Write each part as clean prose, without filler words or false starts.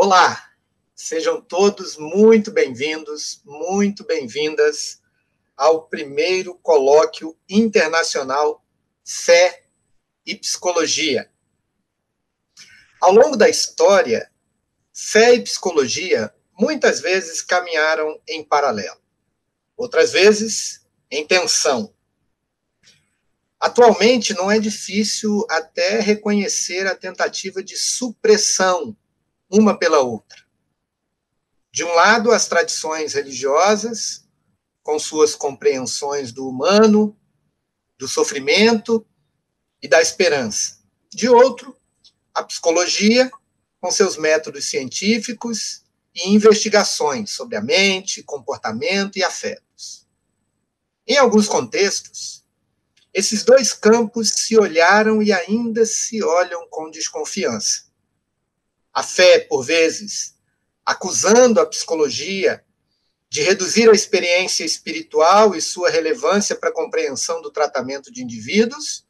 Olá, sejam todos muito bem-vindos, muito bem-vindas ao primeiro colóquio internacional Fé e Psicologia. Ao longo da história, fé e psicologia muitas vezes caminharam em paralelo, outras vezes em tensão. Atualmente, não é difícil até reconhecer a tentativa de supressão uma pela outra. De um lado, as tradições religiosas, com suas compreensões do humano, do sofrimento e da esperança. De outro, a psicologia, com seus métodos científicos e investigações sobre a mente, comportamento e afetos. Em alguns contextos, esses dois campos se olharam e ainda se olham com desconfiança. A fé, por vezes, acusando a psicologia de reduzir a experiência espiritual e sua relevância para a compreensão do tratamento de indivíduos,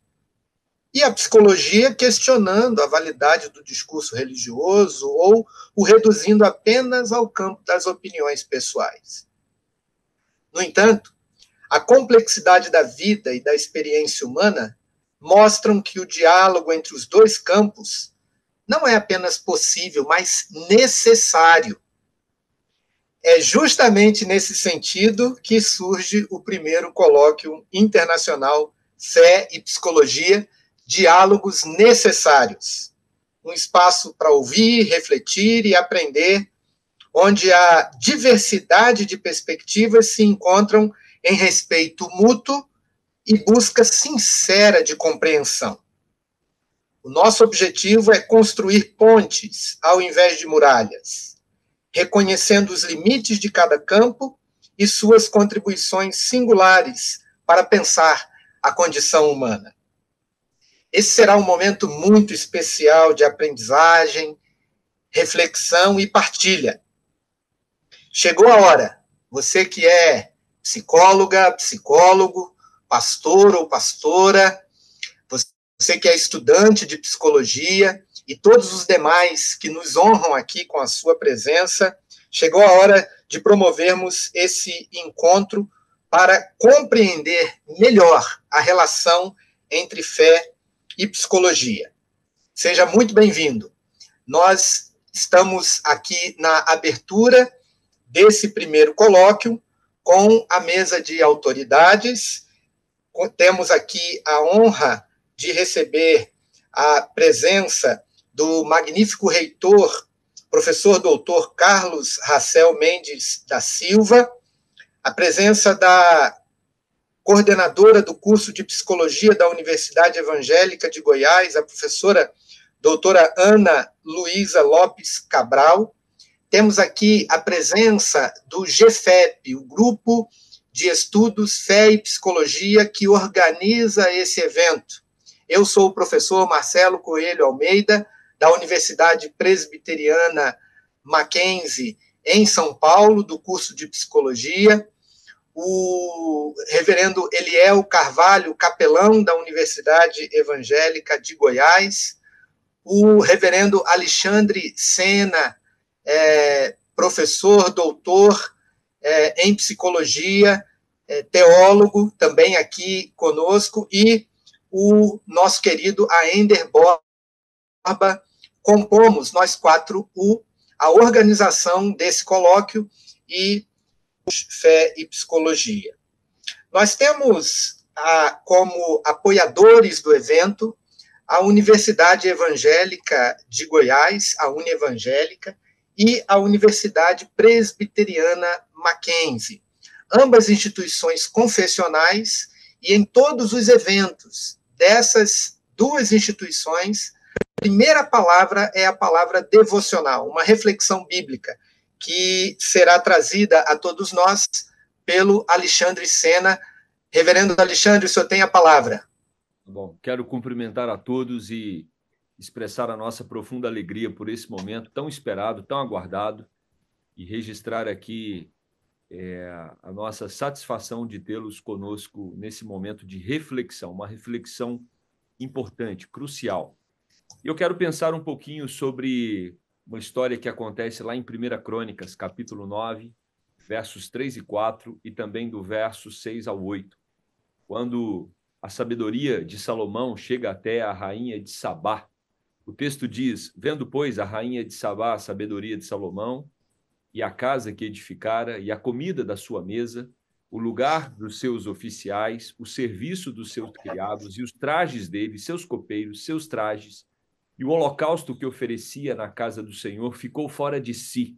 e a psicologia questionando a validade do discurso religioso ou o reduzindo apenas ao campo das opiniões pessoais. No entanto, a complexidade da vida e da experiência humana mostram que o diálogo entre os dois campos não é apenas possível, mas necessário. É justamente nesse sentido que surge o primeiro colóquio internacional Fé e Psicologia, Diálogos Necessários. Um espaço para ouvir, refletir e aprender, onde a diversidade de perspectivas se encontram em respeito mútuo e busca sincera de compreensão. O nosso objetivo é construir pontes ao invés de muralhas, reconhecendo os limites de cada campo e suas contribuições singulares para pensar a condição humana. Esse será um momento muito especial de aprendizagem, reflexão e partilha. Chegou a hora. Você que é psicóloga, psicólogo, pastor ou pastora, você que é estudante de psicologia e todos os demais que nos honram aqui com a sua presença, chegou a hora de promovermos esse encontro para compreender melhor a relação entre fé e psicologia. Seja muito bem-vindo. Nós estamos aqui na abertura desse primeiro colóquio com a mesa de autoridades. Temos aqui a honra de receber a presença do magnífico reitor, professor doutor Carlos Racel Mendes da Silva, a presença da coordenadora do curso de Psicologia da Universidade Evangélica de Goiás, a professora doutora Ana Luísa Lopes Cabral. Temos aqui a presença do GFEP, o Grupo de Estudos Fé e Psicologia, que organiza esse evento. Eu sou o professor Marcelo Coelho Almeida, da Universidade Presbiteriana Mackenzie, em São Paulo, do curso de Psicologia. O reverendo Eliel Carvalho, capelão da Universidade Evangélica de Goiás. O reverendo Alexandre Sena, professor, doutor em Psicologia, teólogo, também aqui conosco, e o nosso querido Aender Borba. Compomos, nós quatro, a organização desse colóquio e Fé e Psicologia. Nós temos como apoiadores do evento a Universidade Evangélica de Goiás, a Unievangélica, e a Universidade Presbiteriana Mackenzie, ambas instituições confessionais, e em todos os eventos dessas duas instituições, a primeira palavra é a palavra devocional, uma reflexão bíblica, que será trazida a todos nós pelo Alexandre Sena. Reverendo Alexandre, o senhor tem a palavra. Bom, quero cumprimentar a todos e expressar a nossa profunda alegria por esse momento tão esperado, tão aguardado, e registrar aqui a nossa satisfação de tê-los conosco nesse momento de reflexão, uma reflexão importante, crucial. Eu quero pensar um pouquinho sobre uma história que acontece lá em 1 Crônicas, capítulo 9, versos 3 e 4, e também do verso 6 ao 8, quando a sabedoria de Salomão chega até a rainha de Sabá. O texto diz: vendo, pois, a rainha de Sabá a sabedoria de Salomão, e a casa que edificara, e a comida da sua mesa, o lugar dos seus oficiais, o serviço dos seus criados, e os trajes deles, seus copeiros, seus trajes, e o holocausto que oferecia na casa do Senhor, ficou fora de si.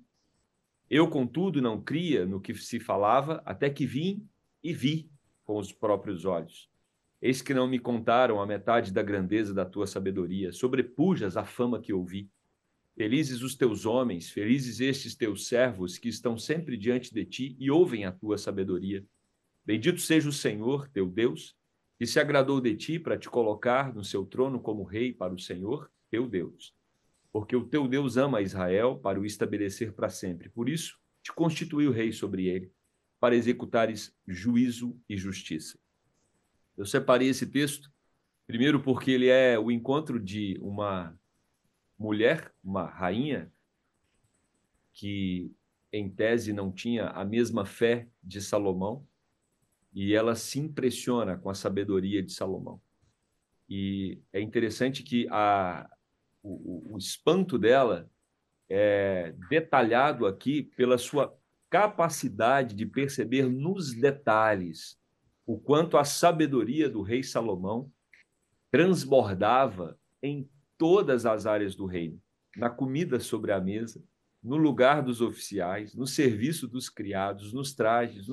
Eu, contudo, não cria no que se falava, até que vim e vi com os próprios olhos. Eis que não me contaram a metade da grandeza da tua sabedoria, sobrepujas a fama que ouvi. Felizes os teus homens, felizes estes teus servos que estão sempre diante de ti e ouvem a tua sabedoria. Bendito seja o Senhor, teu Deus, que se agradou de ti para te colocar no seu trono como rei para o Senhor, teu Deus. Porque o teu Deus ama Israel para o estabelecer para sempre. Por isso, te constituiu rei sobre ele, para executares juízo e justiça. Eu separei esse texto, primeiro porque ele é o encontro de uma mulher, uma rainha, que em tese não tinha a mesma fé de Salomão, e ela se impressiona com a sabedoria de Salomão. E é interessante que o espanto dela é detalhado aqui pela sua capacidade de perceber nos detalhes o quanto a sabedoria do rei Salomão transbordava em todas as áreas do reino, na comida sobre a mesa, no lugar dos oficiais, no serviço dos criados, nos trajes,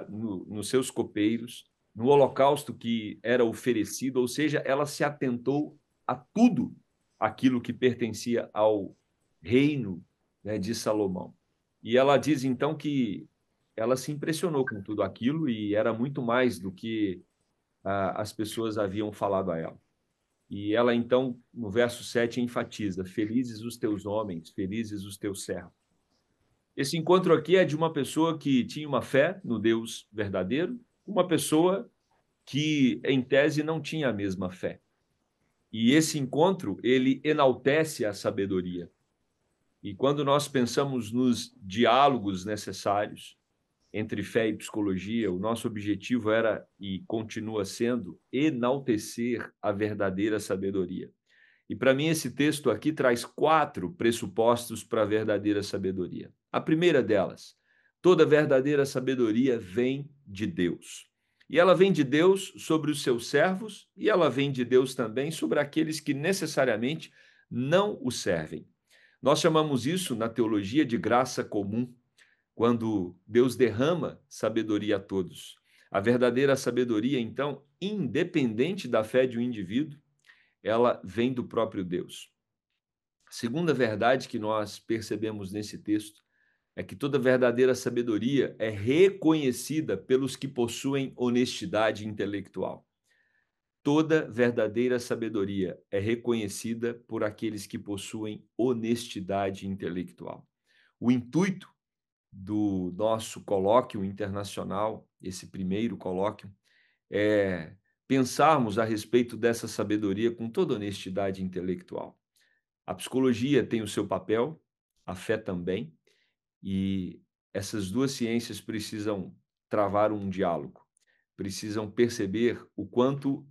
nos seus copeiros, no holocausto que era oferecido, ou seja, ela se atentou a tudo aquilo que pertencia ao reino, né, de Salomão. E ela diz, então, que ela se impressionou com tudo aquilo e era muito mais do que as pessoas haviam falado a ela. E ela, então, no verso 7, enfatiza: felizes os teus homens, felizes os teus servos. Esse encontro aqui é de uma pessoa que tinha uma fé no Deus verdadeiro, uma pessoa que, em tese, não tinha a mesma fé. E esse encontro, ele enaltece a sabedoria. E quando nós pensamos nos diálogos necessários entre fé e psicologia, o nosso objetivo era e continua sendo enaltecer a verdadeira sabedoria. E para mim esse texto aqui traz 4 pressupostos para a verdadeira sabedoria. A primeira delas: toda verdadeira sabedoria vem de Deus. E ela vem de Deus sobre os seus servos, e ela vem de Deus também sobre aqueles que necessariamente não o servem. Nós chamamos isso na teologia de graça comum, quando Deus derrama sabedoria a todos. A verdadeira sabedoria, então, independente da fé de um indivíduo, ela vem do próprio Deus. A segunda verdade que nós percebemos nesse texto é que toda verdadeira sabedoria é reconhecida pelos que possuem honestidade intelectual. Toda verdadeira sabedoria é reconhecida por aqueles que possuem honestidade intelectual. O intuito do nosso colóquio internacional, esse primeiro colóquio, é pensarmos a respeito dessa sabedoria com toda honestidade intelectual. A psicologia tem o seu papel, a fé também, e essas duas ciências precisam travar um diálogo, precisam perceber o quanto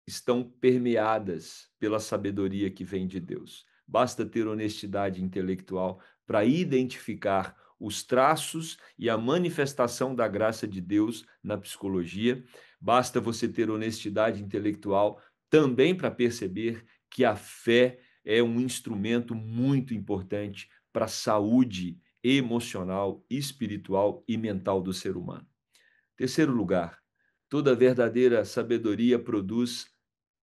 estão permeadas pela sabedoria que vem de Deus. Basta ter honestidade intelectual para identificar os traços e a manifestação da graça de Deus na psicologia. Basta você ter honestidade intelectual também para perceber que a fé é um instrumento muito importante para a saúde emocional, espiritual e mental do ser humano. Terceiro lugar, toda verdadeira sabedoria produz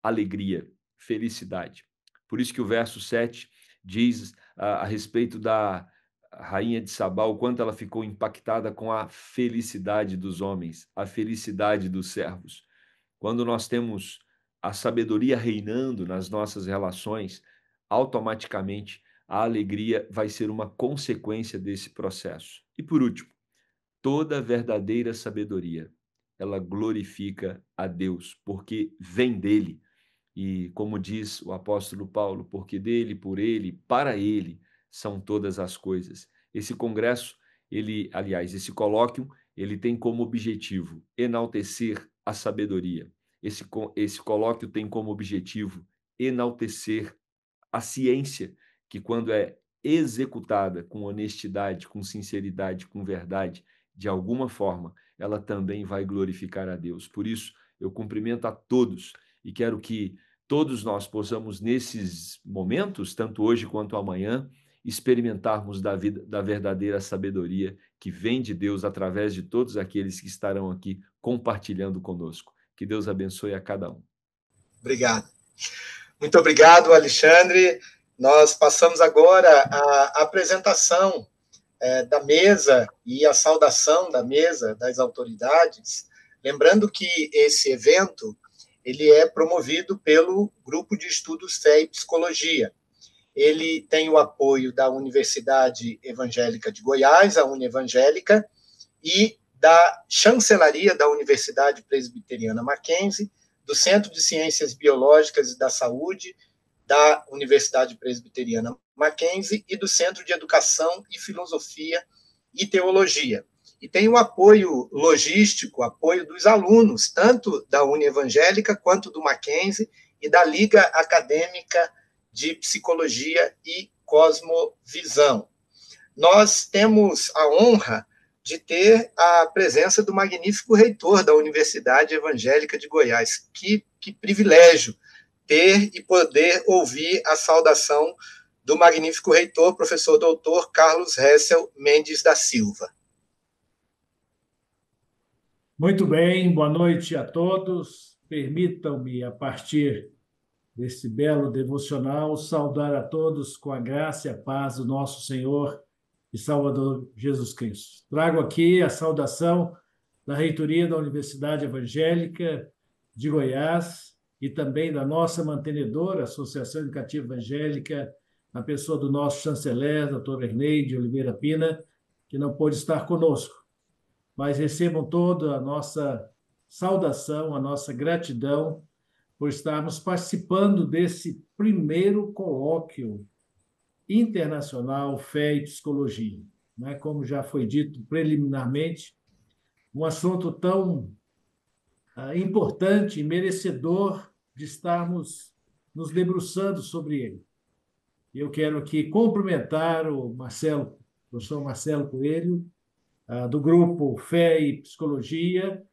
alegria, felicidade. Por isso que o verso 7 diz a respeito da rainha de Sabá, o quanto ela ficou impactada com a felicidade dos homens, a felicidade dos servos. Quando nós temos a sabedoria reinando nas nossas relações, automaticamente a alegria vai ser uma consequência desse processo. E por último, toda verdadeira sabedoria, ela glorifica a Deus, porque vem dele. E, como diz o apóstolo Paulo, porque dele, por ele, para ele são todas as coisas. Esse congresso, esse colóquio, ele tem como objetivo enaltecer a sabedoria. Esse colóquio tem como objetivo enaltecer a ciência, que quando é executada com honestidade, com sinceridade, com verdade, de alguma forma, ela também vai glorificar a Deus. Por isso, eu cumprimento a todos e quero que todos nós possamos, nesses momentos, tanto hoje quanto amanhã, experimentarmos da verdadeira sabedoria que vem de Deus através de todos aqueles que estarão aqui compartilhando conosco. Que Deus abençoe a cada um. Obrigado. Muito obrigado, Alexandre. Nós passamos agora à apresentação da mesa e a saudação da mesa das autoridades. Lembrando que esse evento ele é promovido pelo Grupo de Estudos Fé e Psicologia. Ele tem o apoio da Universidade Evangélica de Goiás, a Unievangélica, e da Chancelaria da Universidade Presbiteriana Mackenzie, do Centro de Ciências Biológicas e da Saúde da Universidade Presbiteriana Mackenzie e do Centro de Educação e Filosofia e Teologia. E tem o apoio logístico, apoio dos alunos, tanto da Unievangélica quanto do Mackenzie e da Liga Acadêmica de Psicologia e Cosmovisão. Nós temos a honra de ter a presença do magnífico reitor da Universidade Evangélica de Goiás. Que privilégio ter e poder ouvir a saudação do magnífico reitor, professor doutor Carlos Hessel Mendes da Silva. Muito bem, boa noite a todos. Permitam-me, a partir desse belo devocional, saudar a todos com a graça e a paz do nosso Senhor e Salvador Jesus Cristo. Trago aqui a saudação da reitoria da Universidade Evangélica de Goiás e também da nossa mantenedora, Associação Educativa Evangélica, na pessoa do nosso chanceler, doutor Ernei de Oliveira Pina, que não pôde estar conosco. Mas recebam toda a nossa saudação, a nossa gratidão por estarmos participando desse primeiro colóquio internacional Fé e Psicologia. Né? Como já foi dito preliminarmente, um assunto tão importante e merecedor de estarmos nos debruçando sobre ele. Eu quero aqui cumprimentar o professor Marcelo Coelho, do grupo Fé e Psicologia,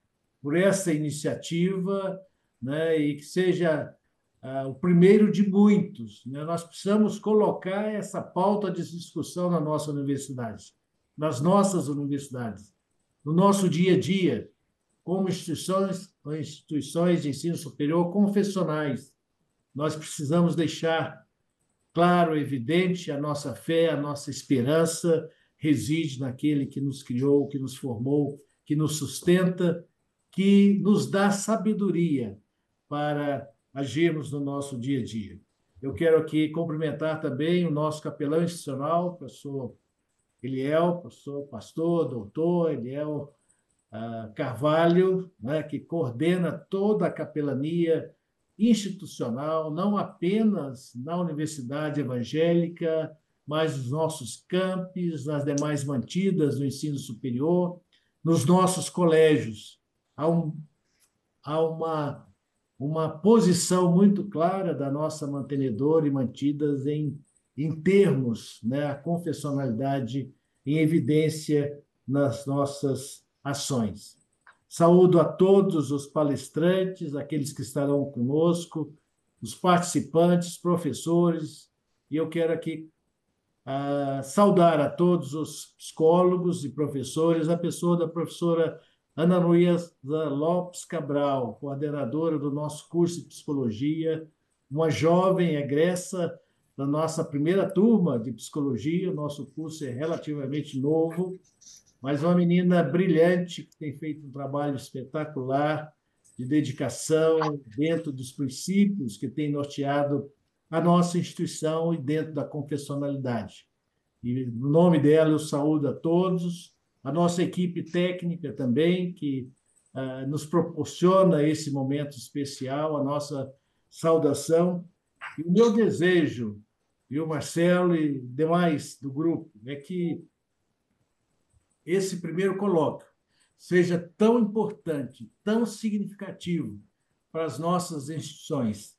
por essa iniciativa, né, e que seja o primeiro de muitos. Né? Nós precisamos colocar essa pauta de discussão na nossa universidade, nas nossas universidades, no nosso dia a dia, como instituições de ensino superior confessionais. Nós precisamos deixar claro, evidente, a nossa fé, a nossa esperança reside naquele que nos criou, que nos formou, que nos sustenta, que nos dá sabedoria para agirmos no nosso dia a dia. Eu quero aqui cumprimentar também o nosso capelão institucional, professor Eliel, pastor, doutor Eliel Carvalho, né, que coordena toda a capelania institucional, não apenas na Universidade Evangélica, mas nos nossos campos, nas demais mantidas do ensino superior, nos nossos colégios. Há uma posição muito clara da nossa mantenedora e mantidas em termos, né, a confessionalidade em evidência nas nossas ações. Saúdo a todos os palestrantes, aqueles que estarão conosco, os participantes, professores, e eu quero aqui saudar a todos os psicólogos e professores, a pessoa da professora Ana Luísa Lopes Cabral, coordenadora do nosso curso de Psicologia, uma jovem egressa da nossa primeira turma de Psicologia, o nosso curso é relativamente novo, mas uma menina brilhante, que tem feito um trabalho espetacular, de dedicação, dentro dos princípios que tem norteado a nossa instituição e dentro da confessionalidade. E, no nome dela, eu saúdo a todos, a nossa equipe técnica também, que nos proporciona esse momento especial, a nossa saudação. E o meu desejo, viu, Marcelo e demais do grupo, é que esse primeiro colóquio seja tão importante, tão significativo para as nossas instituições,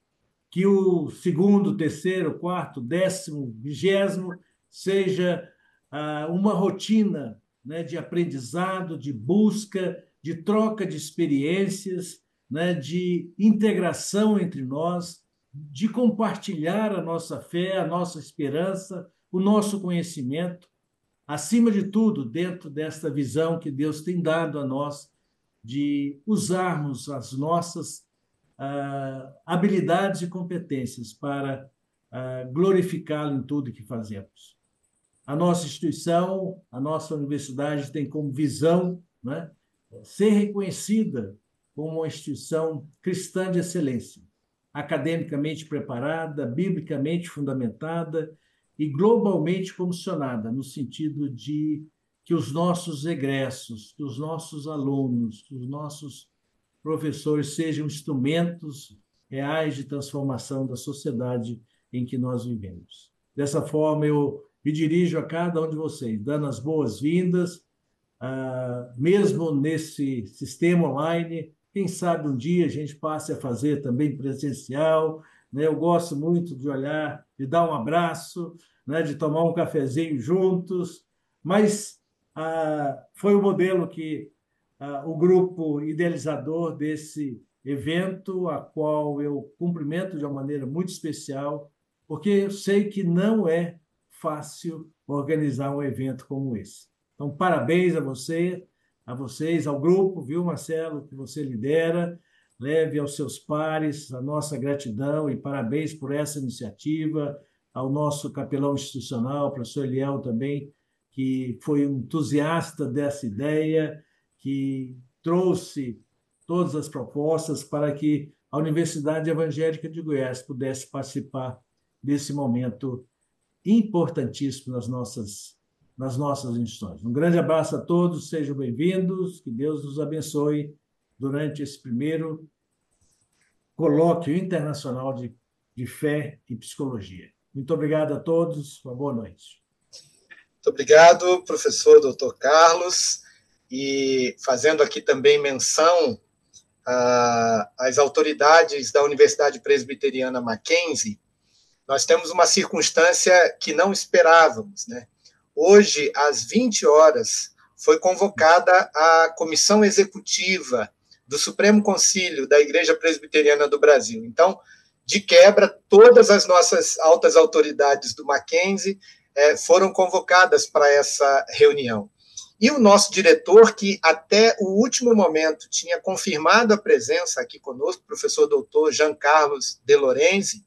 que o segundo, terceiro, quarto, 10º, 20º seja uma rotina, né, de aprendizado, de busca, de troca de experiências, né, de integração entre nós, de compartilhar a nossa fé, a nossa esperança, o nosso conhecimento, acima de tudo, dentro desta visão que Deus tem dado a nós de usarmos as nossas habilidades e competências para glorificá-lo em tudo que fazemos. A nossa instituição, a nossa universidade tem como visão, né, ser reconhecida como uma instituição cristã de excelência, academicamente preparada, biblicamente fundamentada e globalmente comissionada, no sentido de que os nossos egressos, que os nossos alunos, que os nossos professores sejam instrumentos reais de transformação da sociedade em que nós vivemos. Dessa forma, eu me dirijo a cada um de vocês, dando as boas-vindas, mesmo nesse sistema online. Quem sabe um dia a gente passe a fazer também presencial, né? Eu gosto muito de olhar, de dar um abraço, né? De tomar um cafezinho juntos, mas foi o modelo que o grupo idealizador desse evento, a qual eu cumprimento de uma maneira muito especial, porque eu sei que não é fácil organizar um evento como esse. Então, parabéns a vocês, ao grupo, viu, Marcelo, que você lidera. Leve aos seus pares a nossa gratidão e parabéns por essa iniciativa, ao nosso capelão institucional, professor Eliel também, que foi um entusiasta dessa ideia, que trouxe todas as propostas para que a Universidade Evangélica de Goiás pudesse participar desse momento importantíssimo nas nossas instituições. Um grande abraço a todos, sejam bem-vindos, que Deus nos abençoe durante esse primeiro colóquio internacional de fé e psicologia. Muito obrigado a todos, uma boa noite. Muito obrigado, professor Dr. Carlos, e fazendo aqui também menção às autoridades da Universidade Presbiteriana Mackenzie, nós temos uma circunstância que não esperávamos, né? Hoje, às 20 horas, foi convocada a comissão executiva do Supremo Concílio da Igreja Presbiteriana do Brasil. Então, de quebra, todas as nossas altas autoridades do Mackenzie foram convocadas para essa reunião. E o nosso diretor, que até o último momento tinha confirmado a presença aqui conosco, professor doutor Jean Carlos de Lorenzi,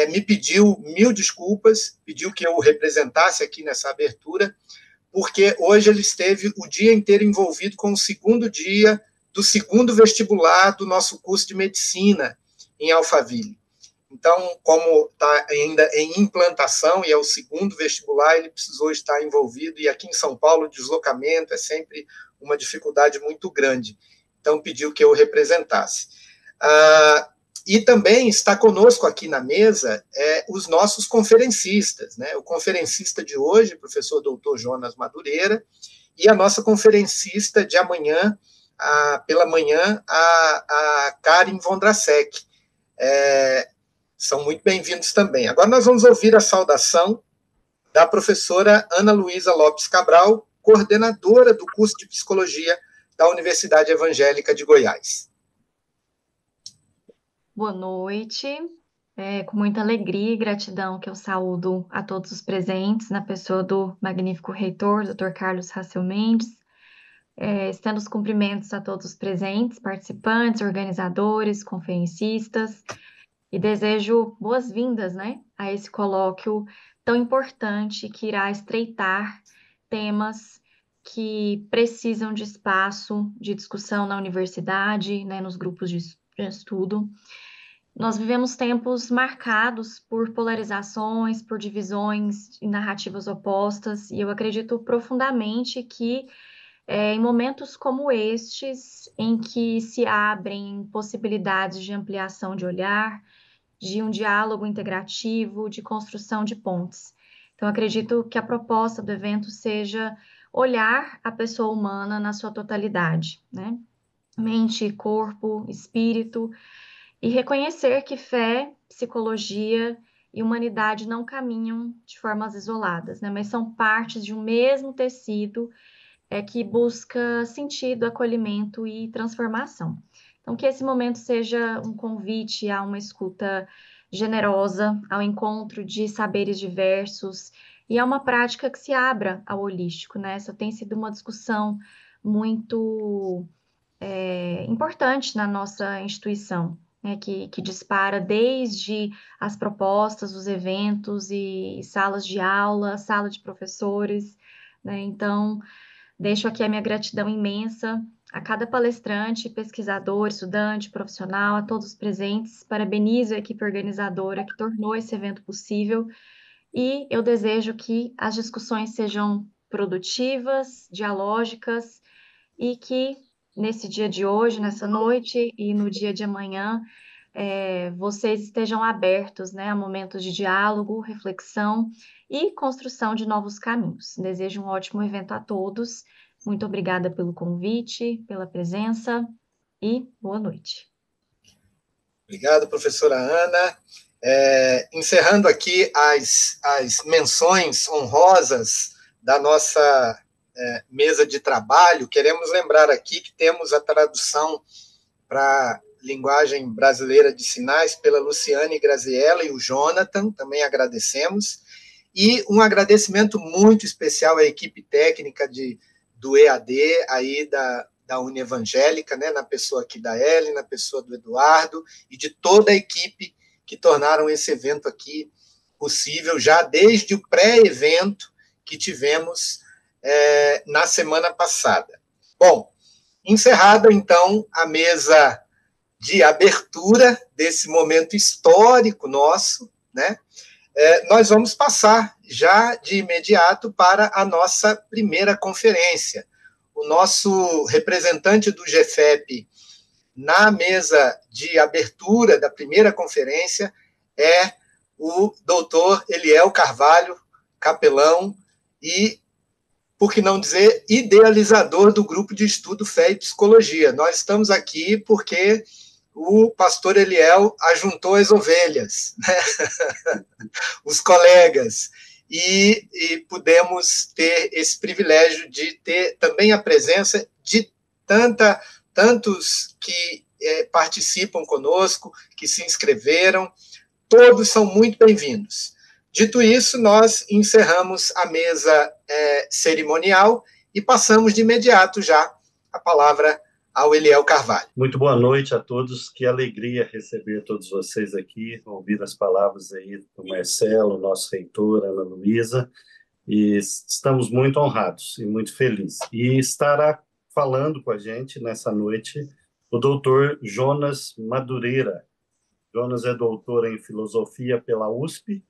me pediu 1000 desculpas, pediu que eu o representasse aqui nessa abertura, porque hoje ele esteve o dia inteiro envolvido com o segundo dia do segundo vestibular do nosso curso de medicina em Alphaville. Então, como está ainda em implantação e é o segundo vestibular, ele precisou estar envolvido, e aqui em São Paulo o deslocamento é sempre uma dificuldade muito grande. Então, pediu que eu o representasse. E também está conosco aqui na mesa os nossos conferencistas, né? O conferencista de hoje, professor doutor Jonas Madureira, e a nossa conferencista de amanhã, pela manhã, a Karen Vondrasek. São muito bem-vindos também. Agora nós vamos ouvir a saudação da professora Ana Luísa Lopes Cabral, coordenadora do curso de Psicologia da Universidade Evangélica de Goiás. Boa noite, com muita alegria e gratidão que eu saúdo a todos os presentes, na pessoa do magnífico reitor, Dr. Carlos Raciel Mendes, estendo os cumprimentos a todos os presentes, participantes, organizadores, conferencistas, e desejo boas-vindas, né, a esse colóquio tão importante que irá estreitar temas que precisam de espaço de discussão na universidade, né, nos grupos de estudo. Nós vivemos tempos marcados por polarizações, por divisões e narrativas opostas, e eu acredito profundamente que em momentos como estes, em que se abrem possibilidades de ampliação de olhar, de um diálogo integrativo, de construção de pontes. Então, acredito que a proposta do evento seja olhar a pessoa humana na sua totalidade, né? Mente, corpo, espírito, e reconhecer que fé, psicologia e humanidade não caminham de formas isoladas, né? Mas são partes de um mesmo tecido que busca sentido, acolhimento e transformação. Então, que esse momento seja um convite a uma escuta generosa, ao encontro de saberes diversos e a uma prática que se abra ao holístico, né? Essa tem sido uma discussão muito importante na nossa instituição, né? Que dispara desde as propostas, os eventos e salas de aula, sala de professores, né? Então, deixo aqui a minha gratidão imensa a cada palestrante, pesquisador, estudante, profissional, a todos os presentes. Parabenizo a equipe organizadora que tornou esse evento possível e eu desejo que as discussões sejam produtivas, dialógicas e que nesse dia de hoje, nessa noite e no dia de amanhã, vocês estejam abertos, né, a momentos de diálogo, reflexão e construção de novos caminhos. Desejo um ótimo evento a todos. Muito obrigada pelo convite, pela presença e boa noite. Obrigado, professora Ana. Encerrando aqui as menções honrosas da nossa mesa de trabalho, queremos lembrar aqui que temos a tradução para linguagem brasileira de sinais pela Luciane Graziella e o Jonathan, também agradecemos, e um agradecimento muito especial à equipe técnica do EAD, aí da Unievangélica, né, na pessoa aqui da Ellen, na pessoa do Eduardo, e de toda a equipe que tornaram esse evento aqui possível, já desde o pré-evento que tivemos na semana passada. Bom, encerrada, então, a mesa de abertura desse momento histórico nosso, né? Nós vamos passar já de imediato para a nossa primeira conferência. O nosso representante do GFEP na mesa de abertura da primeira conferência é o doutor Eliel Carvalho, capelão e, por que não dizer, idealizador do grupo de estudo Fé e Psicologia. Nós estamos aqui porque o pastor Eliel ajuntou as ovelhas, né? Os colegas, e pudemos ter esse privilégio de ter também a presença de tantos que participam conosco, que se inscreveram. Todos são muito bem-vindos. Dito isso, nós encerramos a mesa cerimonial e passamos de imediato já a palavra ao Eliel Carvalho. Muito boa noite a todos, que alegria receber todos vocês aqui, ouvir as palavras aí do Marcelo, nosso reitor, Ana Luísa, e estamos muito honrados e muito felizes. E estará falando com a gente nessa noite o doutor Jonas Madureira. Jonas é doutor em filosofia pela USP,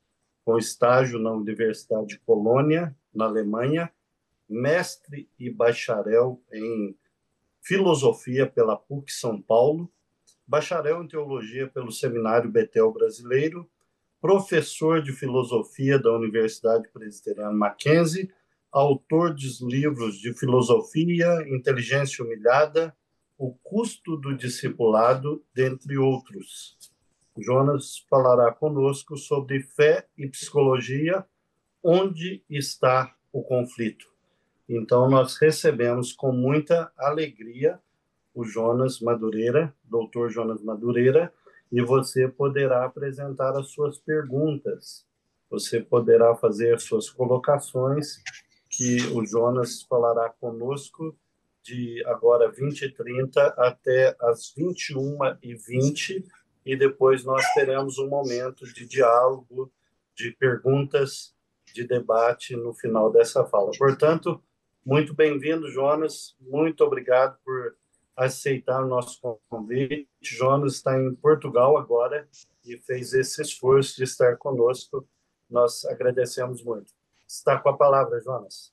com estágio na Universidade de Colônia, na Alemanha, mestre e bacharel em filosofia pela PUC São Paulo, bacharel em teologia pelo Seminário Betel Brasileiro, professor de filosofia da Universidade Presbiteriana Mackenzie, autor de livros de filosofia, inteligência humilhada, o custo do discipulado, dentre outros. Jonas falará conosco sobre fé e psicologia, onde está o conflito. Então, nós recebemos com muita alegria o Jonas Madureira, doutor Jonas Madureira, e você poderá apresentar as suas perguntas, você poderá fazer as suas colocações, que o Jonas falará conosco de agora 20h30 até as 21h20, e depois nós teremos um momento de diálogo, de perguntas, de debate no final dessa fala. Portanto, muito bem-vindo, Jonas. Muito obrigado por aceitar o nosso convite. Jonas está em Portugal agora e fez esse esforço de estar conosco. Nós agradecemos muito. Está com a palavra, Jonas.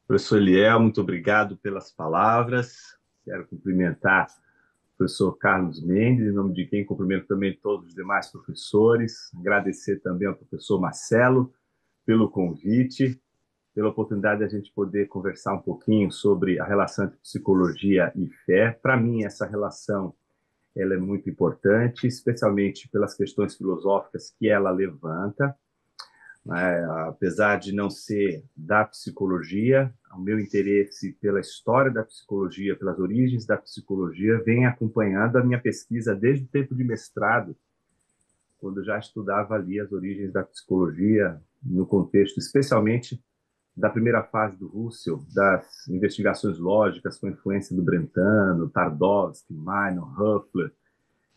Professor Eliel, muito obrigado pelas palavras. Quero cumprimentar professor Carlos Mendes, em nome de quem cumprimento também todos os demais professores, agradecer também ao professor Marcelo pelo convite, pela oportunidade de a gente poder conversar um pouquinho sobre a relação entre psicologia e fé. Para mim, essa relação ela é muito importante, especialmente pelas questões filosóficas que ela levanta. Apesar de não ser da psicologia, o meu interesse pela história da psicologia, pelas origens da psicologia, vem acompanhando a minha pesquisa desde o tempo de mestrado, quando eu já estudava ali as origens da psicologia, no contexto especialmente da primeira fase do Husserl, das investigações lógicas com influência do Brentano, Twardowski, Meinong, Höffler.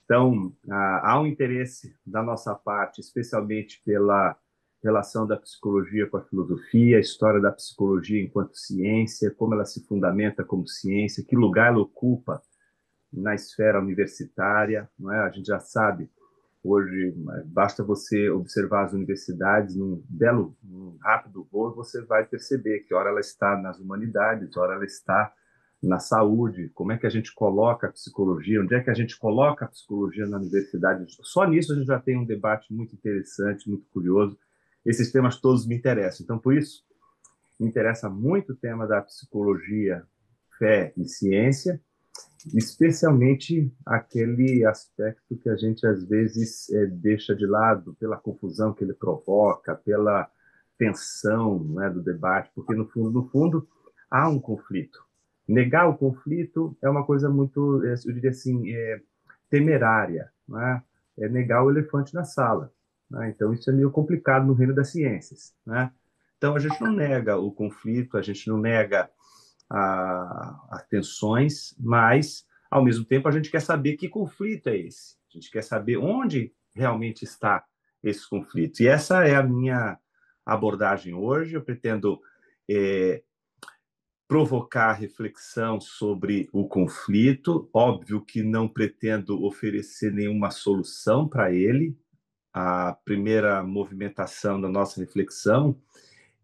Então, há um interesse da nossa parte, especialmente pela relação da psicologia com a filosofia, a história da psicologia enquanto ciência, como ela se fundamenta como ciência, que lugar ela ocupa na esfera universitária, não é? A gente já sabe, hoje, basta você observar as universidades num rápido voo, você vai perceber que ora ela está nas humanidades, ora ela está na saúde, como é que a gente coloca a psicologia, onde é que a gente coloca a psicologia na universidade. Só nisso a gente já tem um debate muito interessante, muito curioso. Esses temas todos me interessam. Então, por isso, me interessa muito o tema da psicologia, fé e ciência, especialmente aquele aspecto que a gente, às vezes, deixa de lado pela confusão que ele provoca, pela tensão, né, do debate, porque, no fundo, há um conflito. Negar o conflito é uma coisa muito, eu diria assim, temerária, né? É negar o elefante na sala. Então, isso é meio complicado no reino das ciências, né? Então, a gente não nega o conflito, a gente não nega as tensões, mas, ao mesmo tempo, a gente quer saber que conflito é esse. A gente quer saber onde realmente está esse conflito. E essa é a minha abordagem hoje. Eu pretendo provocar reflexão sobre o conflito. Óbvio que não pretendo oferecer nenhuma solução para ele. A primeira movimentação da nossa reflexão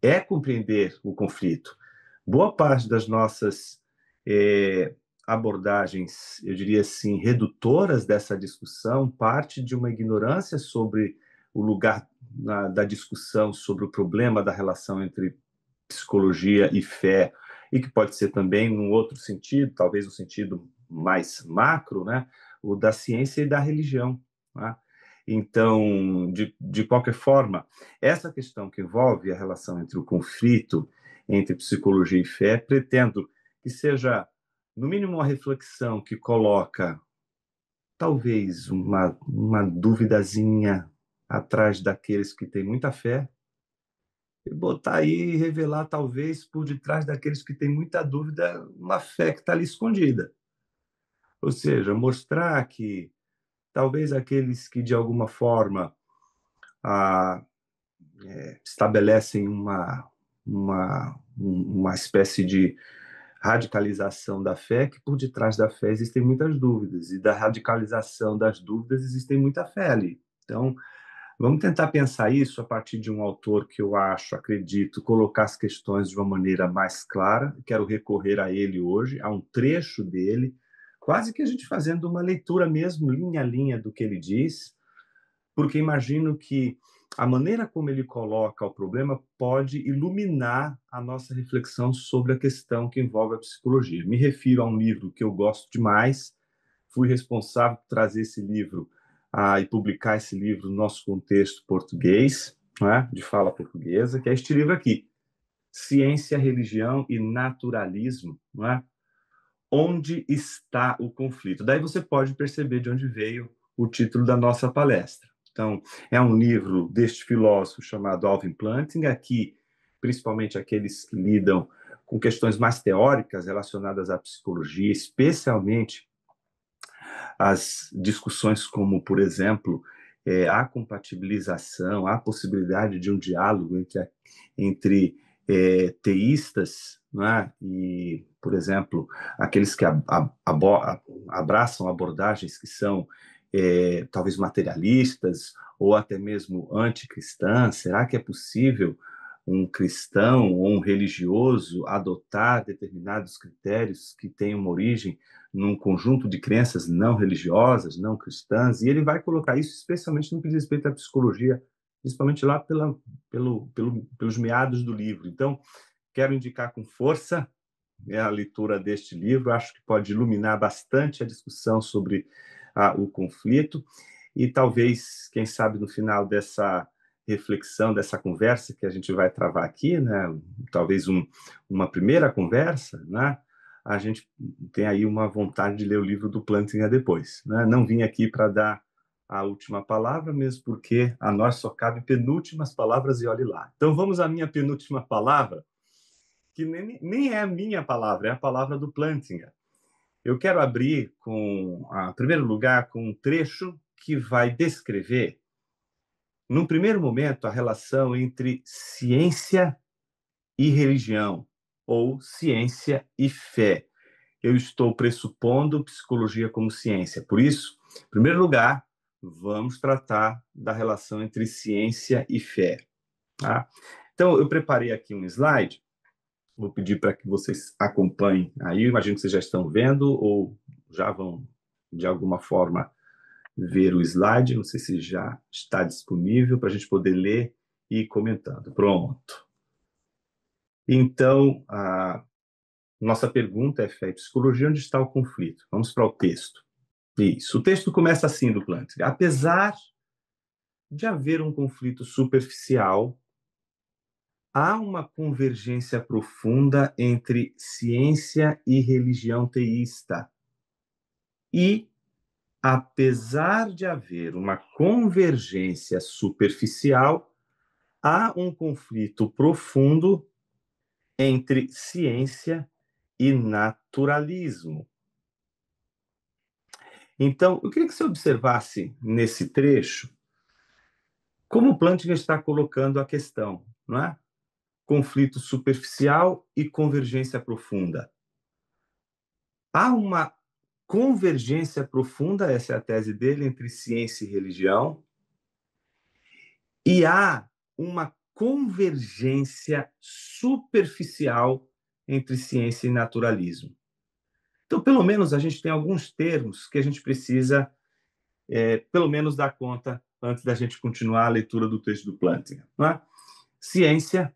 é compreender o conflito. Boa parte das nossas abordagens, eu diria assim, redutoras dessa discussão, parte de uma ignorância sobre o lugar da discussão sobre o problema da relação entre psicologia e fé, e que pode ser também num outro sentido, talvez um sentido mais macro, né? O da ciência e da religião, né? Então, de qualquer forma, essa questão que envolve a relação entre o conflito entre psicologia e fé, pretendo que seja, no mínimo, uma reflexão que coloca, talvez, uma duvidazinha atrás daqueles que têm muita fé, e botar aí e revelar, talvez, por detrás daqueles que têm muita dúvida, uma fé que está ali escondida. Ou seja, mostrar que talvez aqueles que, de alguma forma, estabelecem uma espécie de radicalização da fé, que por detrás da fé existem muitas dúvidas, e da radicalização das dúvidas existem muita fé ali. Então, vamos tentar pensar isso a partir de um autor que eu acredito, colocar as questões de uma maneira mais clara. Quero recorrer a ele hoje, a um trecho dele, quase que a gente fazendo uma leitura mesmo, linha a linha, do que ele diz, porque imagino que a maneira como ele coloca o problema pode iluminar a nossa reflexão sobre a questão que envolve a psicologia. Me refiro a um livro que eu gosto demais, fui responsável por trazer esse livro e publicar esse livro no nosso contexto português, né, de fala portuguesa, que é este livro aqui, Ciência, Religião e Naturalismo, né? Onde está o conflito? Daí você pode perceber de onde veio o título da nossa palestra. Então, é um livro deste filósofo chamado Alvin Plantinga, que, principalmente aqueles que lidam com questões mais teóricas relacionadas à psicologia, especialmente as discussões como, por exemplo, a compatibilização, a possibilidade de um diálogo entre teístas, né? E, por exemplo, aqueles que abraçam abordagens que são talvez materialistas ou até mesmo anticristãs. Será que é possível um cristão ou um religioso adotar determinados critérios que têm uma origem num conjunto de crenças não religiosas, não cristãs, e ele vai colocar isso especialmente no que diz respeito à psicologia, principalmente lá pelos meados do livro. Então, quero indicar com força a leitura deste livro, acho que pode iluminar bastante a discussão sobre o conflito, e talvez, quem sabe, no final dessa reflexão, dessa conversa que a gente vai travar aqui, né, talvez uma primeira conversa, né, a gente tem aí uma vontade de ler o livro do Plantinga depois. Né? Não vim aqui para dar a última palavra, mesmo porque a nós só cabe penúltimas palavras e olhe lá. Então vamos à minha penúltima palavra, que nem é a minha palavra, é a palavra do Plantinga. Eu quero abrir, em primeiro lugar, com um trecho que vai descrever, num primeiro momento, a relação entre ciência e religião, ou ciência e fé. Eu estou pressupondo psicologia como ciência. Por isso, em primeiro lugar, vamos tratar da relação entre ciência e fé. Tá? Então, eu preparei aqui um slide. Vou pedir para que vocês acompanhem aí. Eu imagino que vocês já estão vendo ou já vão, de alguma forma, ver o slide. Não sei se já está disponível para a gente poder ler e ir comentando. Pronto. Então, a nossa pergunta é: fé e psicologia, onde está o conflito? Vamos para o texto. Isso. O texto começa assim do Plantinga. Apesar de haver um conflito superficial, há uma convergência profunda entre ciência e religião teísta. E, apesar de haver uma convergência superficial, há um conflito profundo entre ciência e naturalismo. Então, eu queria que você observasse nesse trecho como o Plantinga está colocando a questão, não é? Conflito superficial e convergência profunda. Há uma convergência profunda, essa é a tese dele, entre ciência e religião, e há uma convergência superficial entre ciência e naturalismo. Então, pelo menos, a gente tem alguns termos que a gente precisa, pelo menos, dar conta antes da gente continuar a leitura do texto do Plantinga. Não é? Ciência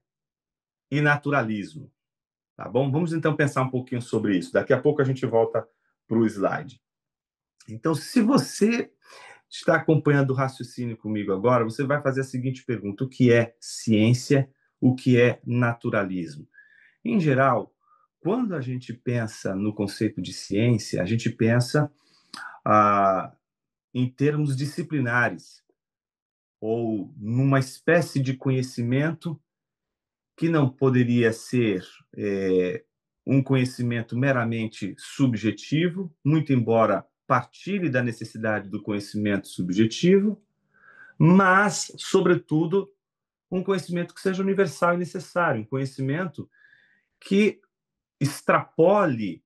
e naturalismo. Tá bom? Vamos, então, pensar um pouquinho sobre isso. Daqui a pouco a gente volta para o slide. Então, se você está acompanhando o raciocínio comigo agora, você vai fazer a seguinte pergunta: o que é ciência? O que é naturalismo? Em geral, quando a gente pensa no conceito de ciência, a gente pensa em termos disciplinares, ou numa espécie de conhecimento que não poderia ser um conhecimento meramente subjetivo, muito embora partilhe da necessidade do conhecimento subjetivo, mas, sobretudo, um conhecimento que seja universal e necessário, um conhecimento que extrapole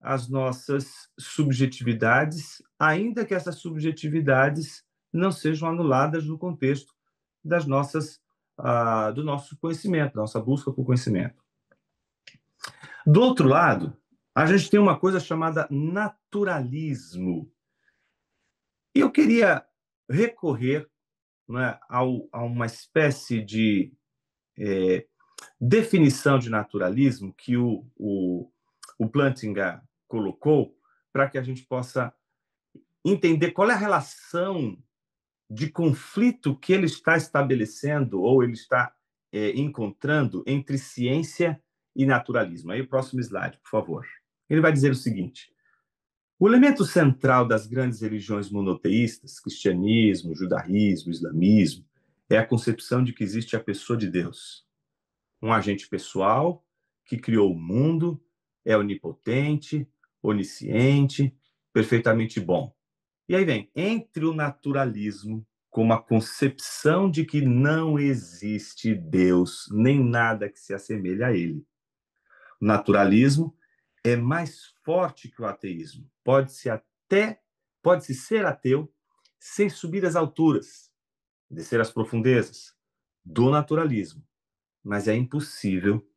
as nossas subjetividades, ainda que essas subjetividades não sejam anuladas no contexto das nossas, do nosso conhecimento, da nossa busca por conhecimento. Do outro lado, a gente tem uma coisa chamada naturalismo. E eu queria recorrer, né, a uma espécie de definição de naturalismo que o Plantinga colocou, para que a gente possa entender qual é a relação de conflito que ele está estabelecendo ou ele está encontrando entre ciência e naturalismo. Aí o próximo slide, por favor. Ele vai dizer o seguinte: o elemento central das grandes religiões monoteístas, cristianismo, judaísmo, islamismo, é a concepção de que existe a pessoa de Deus, um agente pessoal que criou o mundo, é onipotente, onisciente, perfeitamente bom. E aí vem, entre o naturalismo, como a concepção de que não existe Deus, nem nada que se assemelhe a ele. O naturalismo é mais forte que o ateísmo. Pode-se ser ateu sem subir às alturas, descer às profundezas do naturalismo. mas é impossível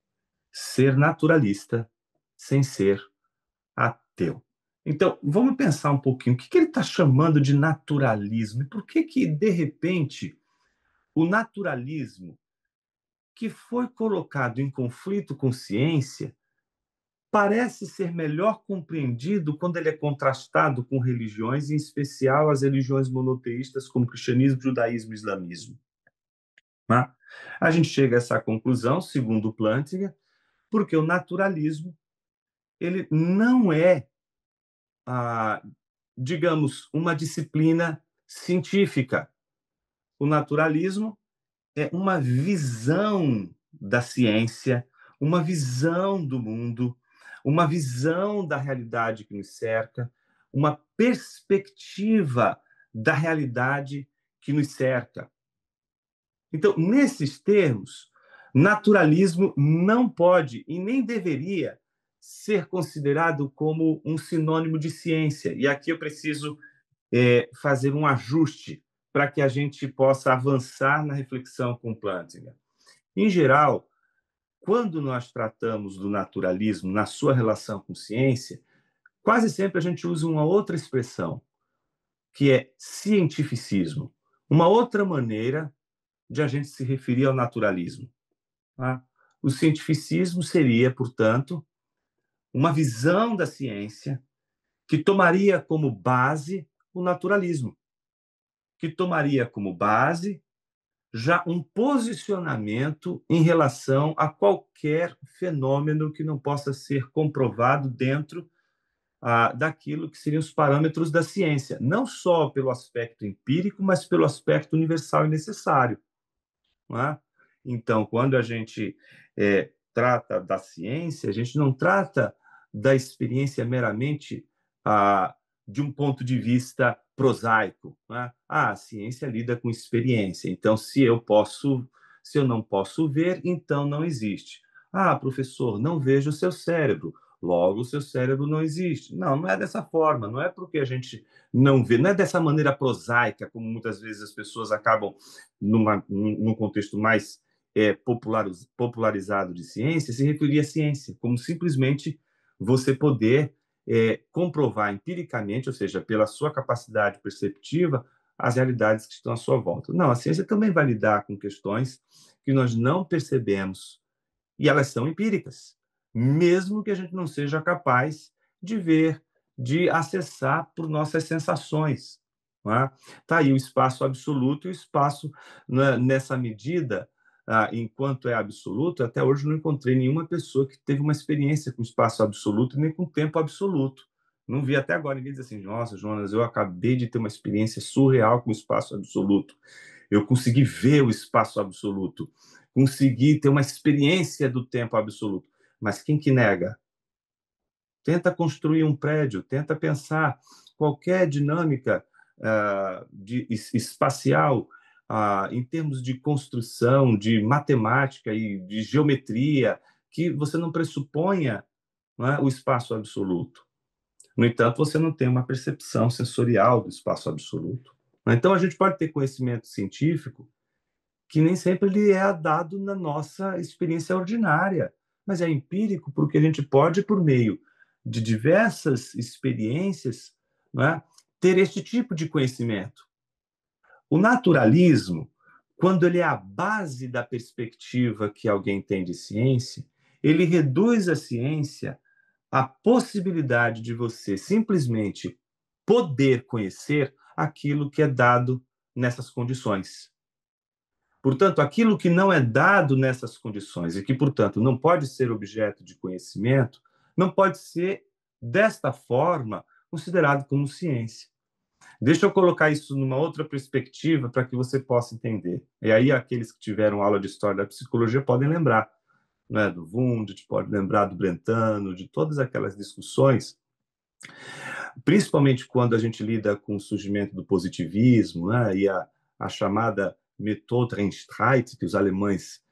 ser naturalista sem ser ateu. Então, vamos pensar um pouquinho, o que ele está chamando de naturalismo? E por que, de repente, o naturalismo, que foi colocado em conflito com ciência, parece ser melhor compreendido quando ele é contrastado com religiões, em especial as religiões monoteístas como cristianismo, judaísmo e islamismo. Né? A gente chega a essa conclusão, segundo Plantinga, porque o naturalismo ele não é, digamos, uma disciplina científica. O naturalismo é uma visão da ciência, uma visão do mundo, uma visão da realidade que nos cerca, uma perspectiva da realidade que nos cerca. Então, nesses termos, naturalismo não pode e nem deveria ser considerado como um sinônimo de ciência. E aqui eu preciso fazer um ajuste para que a gente possa avançar na reflexão com Plantinga. Em geral, quando nós tratamos do naturalismo na sua relação com ciência, quase sempre a gente usa uma outra expressão, que é cientificismo, uma outra maneira de a gente se referir ao naturalismo. Tá? O cientificismo seria, portanto, uma visão da ciência que tomaria como base o naturalismo, que tomaria como base já um posicionamento em relação a qualquer fenômeno que não possa ser comprovado dentro daquilo que seriam os parâmetros da ciência, não só pelo aspecto empírico, mas pelo aspecto universal e necessário. Não é? Então, quando a gente trata da ciência, a gente não trata da experiência meramente de um ponto de vista prosaico. Né? A ciência lida com experiência. Então, se eu não posso ver, então não existe. Professor, não vejo o seu cérebro. Logo, o seu cérebro não existe. Não, não é dessa forma. Não é porque a gente não vê. Não é dessa maneira prosaica, como muitas vezes as pessoas acabam, num contexto mais popularizado de ciência, se referir à ciência, como simplesmente você poder comprovar empiricamente, ou seja, pela sua capacidade perceptiva, as realidades que estão à sua volta. Não, a ciência também vai lidar com questões que nós não percebemos, e elas são empíricas, mesmo que a gente não seja capaz de ver, de acessar por nossas sensações. Está aí o espaço absoluto e o espaço, nessa medida, enquanto é absoluto, até hoje não encontrei nenhuma pessoa que teve uma experiência com espaço absoluto nem com tempo absoluto. Não vi até agora ninguém dizer assim, nossa, Jonas, eu acabei de ter uma experiência surreal com o espaço absoluto. Eu consegui ver o espaço absoluto, consegui ter uma experiência do tempo absoluto. Mas quem que nega? Tenta construir um prédio, tenta pensar qualquer dinâmica espacial, em termos de construção, de matemática e de geometria, que você não pressuponha, o espaço absoluto. No entanto, você não tem uma percepção sensorial do espaço absoluto. Então, a gente pode ter conhecimento científico que nem sempre ele é dado na nossa experiência ordinária, mas é empírico porque a gente pode, por meio de diversas experiências, ter este tipo de conhecimento. O naturalismo, quando ele é a base da perspectiva que alguém tem de ciência, ele reduz a ciência à possibilidade de você simplesmente poder conhecer aquilo que é dado nessas condições. Portanto, aquilo que não é dado nessas condições e que, portanto, não pode ser objeto de conhecimento, não pode ser, desta forma, considerado como ciência. Deixa eu colocar isso numa outra perspectiva para que você possa entender. E aí, aqueles que tiveram aula de história da psicologia podem lembrar, do Wundt, podem lembrar do Brentano, de todas aquelas discussões, principalmente quando a gente lida com o surgimento do positivismo, e a chamada Methode Reinstreit, que os alemães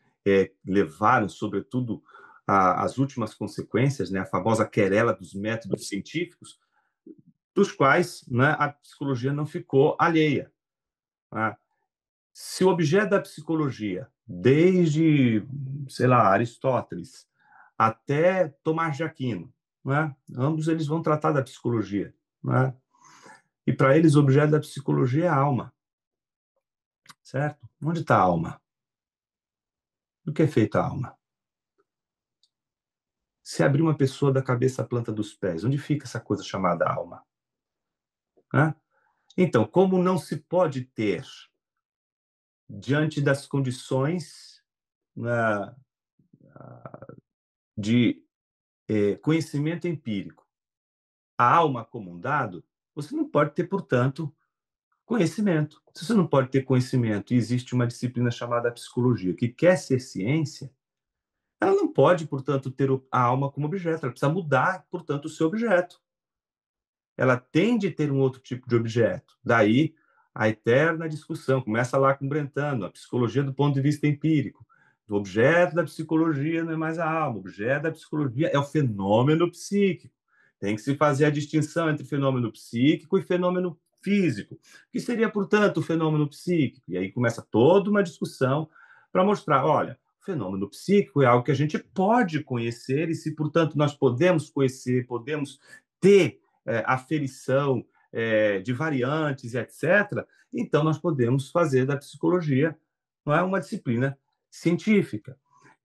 levaram, sobretudo, as últimas consequências, a famosa querela dos métodos científicos, dos quais a psicologia não ficou alheia. Se o objeto da psicologia, desde, sei lá, Aristóteles, até Tomás de Aquino, não é? Ambos eles vão tratar da psicologia, não é? E para eles o objeto da psicologia é a alma, certo? Onde está a alma? Do que é feita a alma? Se abrir uma pessoa da cabeça à planta dos pés, onde fica essa coisa chamada alma? Né? Então, como não se pode ter, diante das condições, né, de conhecimento empírico, a alma como um dado, você não pode ter, portanto, conhecimento. Se você não pode ter conhecimento e existe uma disciplina chamada psicologia que quer ser ciência, ela não pode, portanto, ter a alma como objeto. Ela precisa mudar, portanto, o seu objeto. Ela tem de ter um outro tipo de objeto. Daí a eterna discussão. Começa lá com Brentano, a psicologia do ponto de vista empírico. O objeto da psicologia não é mais a alma. O objeto da psicologia é o fenômeno psíquico. Tem que se fazer a distinção entre fenômeno psíquico e fenômeno físico. O que seria, portanto, o fenômeno psíquico? E aí começa toda uma discussão para mostrar, olha, o fenômeno psíquico é algo que a gente pode conhecer e se, portanto, nós podemos conhecer, podemos ter aferição de variantes, etc., então nós podemos fazer da psicologia, não é, uma disciplina científica.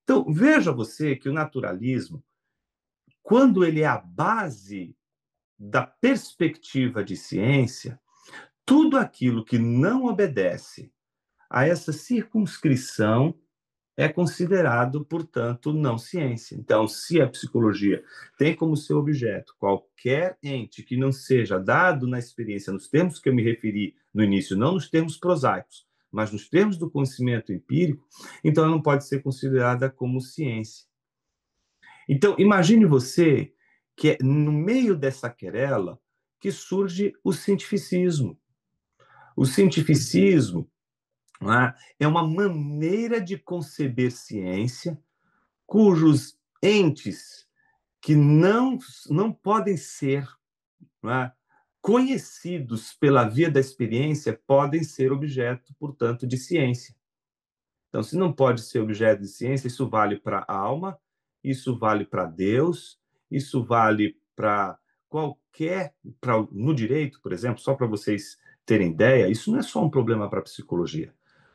Então, veja você que o naturalismo, quando ele é a base da perspectiva de ciência, tudo aquilo que não obedece a essa circunscrição é considerado, portanto, não ciência. Então, se a psicologia tem como seu objeto qualquer ente que não seja dado na experiência, nos termos que eu me referi no início, não nos termos prosaicos, mas nos termos do conhecimento empírico, então ela não pode ser considerada como ciência. Então, imagine você que é no meio dessa querela que surge o cientificismo. O cientificismo é uma maneira de conceber ciência cujos entes que não podem ser conhecidos pela via da experiência podem ser objeto, portanto, de ciência. Então, se não pode ser objeto de ciência, isso vale para a alma, isso vale para Deus, isso vale para qualquer... no direito, por exemplo, só para vocês terem ideia, isso não é só um problema para a psicologia.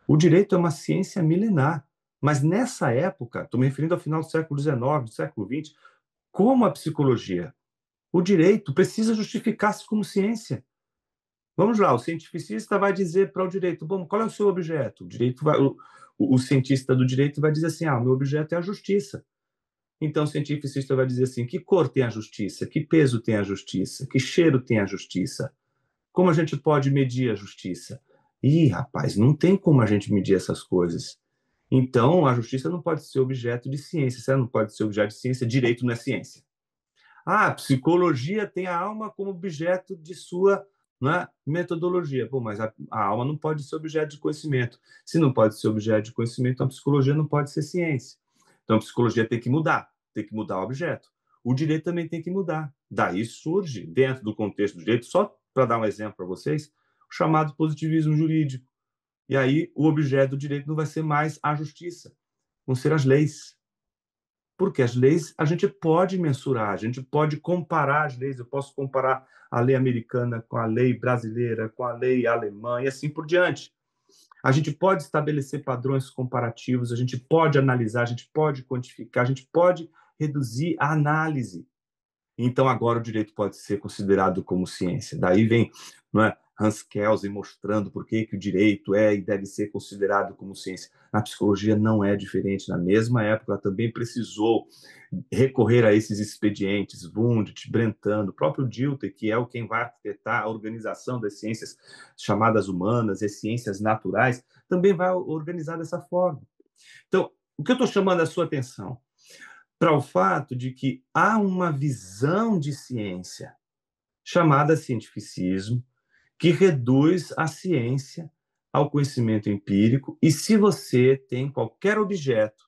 O direito é uma ciência milenar, mas nessa época, estou me referindo ao final do século XIX, do século XX, como a psicologia, o direito precisa justificar-se como ciência. Vamos lá, o cientificista vai dizer para o direito, bom, qual é o seu objeto? O direito vai, o cientista do direito vai dizer assim, o meu objeto é a justiça. Então o cientificista vai dizer assim, que cor tem a justiça? Que peso tem a justiça? Que cheiro tem a justiça? Como a gente pode medir a justiça? Ih, rapaz, não tem como a gente medir essas coisas. Então, a justiça não pode ser objeto de ciência. Se ela não pode ser objeto de ciência, direito não é ciência. A psicologia tem a alma como objeto de sua metodologia. Pô, mas a alma não pode ser objeto de conhecimento. Se não pode ser objeto de conhecimento, a psicologia não pode ser ciência. Então, a psicologia tem que mudar o objeto. O direito também tem que mudar. Daí surge, dentro do contexto do direito, só para dar um exemplo para vocês, o chamado positivismo jurídico. E aí o objeto do direito não vai ser mais a justiça, vão ser as leis. Porque as leis a gente pode mensurar, a gente pode comparar as leis. Eu posso comparar a lei americana com a lei brasileira, com a lei alemã e assim por diante. A gente pode estabelecer padrões comparativos, a gente pode analisar, a gente pode quantificar, a gente pode reduzir a análise. Então, agora o direito pode ser considerado como ciência. Daí vem Hans Kelsen mostrando por que o direito é e deve ser considerado como ciência. A psicologia não é diferente. Na mesma época, ela também precisou recorrer a esses expedientes, Wundt, Brentano, o próprio Dilthey, que é quem vai arquitetar a organização das ciências chamadas humanas e ciências naturais, também vai organizar dessa forma. Então, o que eu estou chamando a sua atenção? Para o fato de que há uma visão de ciência chamada cientificismo que reduz a ciência ao conhecimento empírico, e se você tem qualquer objeto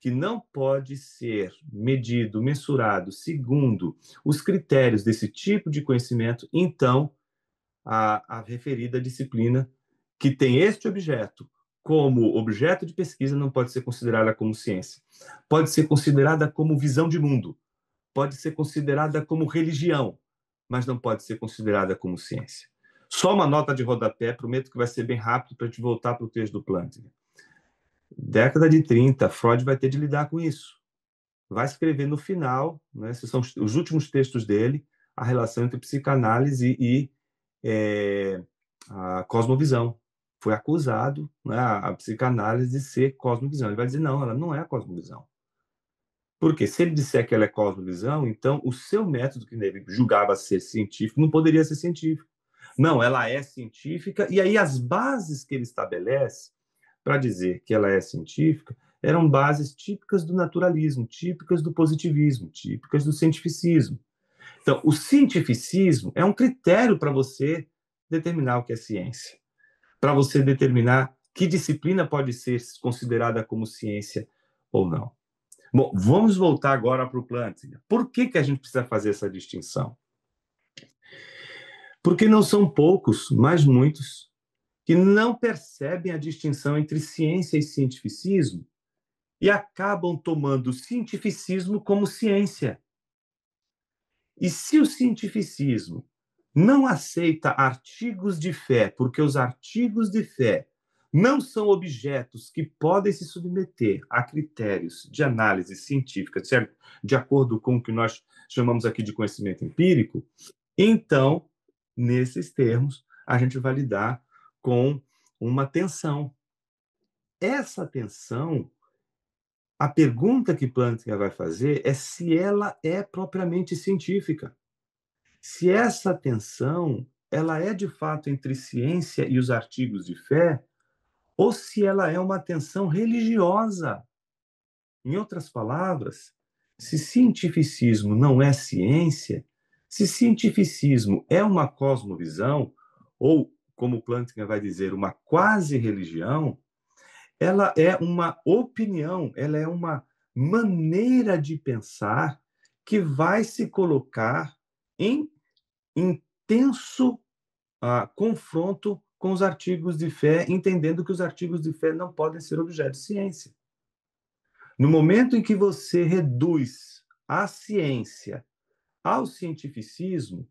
que não pode ser medido, mensurado segundo os critérios desse tipo de conhecimento, então a referida disciplina que tem este objeto como objeto de pesquisa, não pode ser considerada como ciência. Pode ser considerada como visão de mundo. Pode ser considerada como religião, mas não pode ser considerada como ciência. Só uma nota de rodapé, prometo que vai ser bem rápido para a gente voltar para o texto do Plantinga. Década de 30, Freud vai ter de lidar com isso. Vai escrever no final, né, esses são os últimos textos dele, a relação entre psicanálise e a cosmovisão. Foi acusado, né, a psicanálise de ser cosmovisão. Ele vai dizer, não, ela não é cosmovisão. Porque se ele disser que ela é cosmovisão, então o seu método, que ele julgava ser científico, não poderia ser científico. Não, ela é científica, e aí as bases que ele estabelece para dizer que ela é científica eram bases típicas do naturalismo, típicas do positivismo, típicas do cientificismo. Então, o cientificismo é um critério para você determinar o que é ciência, para você determinar que disciplina pode ser considerada como ciência ou não. Bom, vamos voltar agora para o Plantinga. Por que a gente precisa fazer essa distinção? Porque não são poucos, mas muitos, que não percebem a distinção entre ciência e cientificismo e acabam tomando o cientificismo como ciência. E se o cientificismo não aceita artigos de fé, porque os artigos de fé não são objetos que podem se submeter a critérios de análise científica, certo? De acordo com o que nós chamamos aqui de conhecimento empírico, então, nesses termos, a gente vai lidar com uma tensão. Essa tensão, a pergunta que Plantinga vai fazer é se ela é propriamente científica. Se essa tensão ela é de fato entre ciência e os artigos de fé, ou se ela é uma tensão religiosa. Em outras palavras, se cientificismo não é ciência, se cientificismo é uma cosmovisão, ou, como Plantinga vai dizer, uma quase-religião, ela é uma opinião, ela é uma maneira de pensar que vai se colocar em intenso confronto com os artigos de fé, entendendo que os artigos de fé não podem ser objeto de ciência. No momento em que você reduz a ciência ao cientificismo,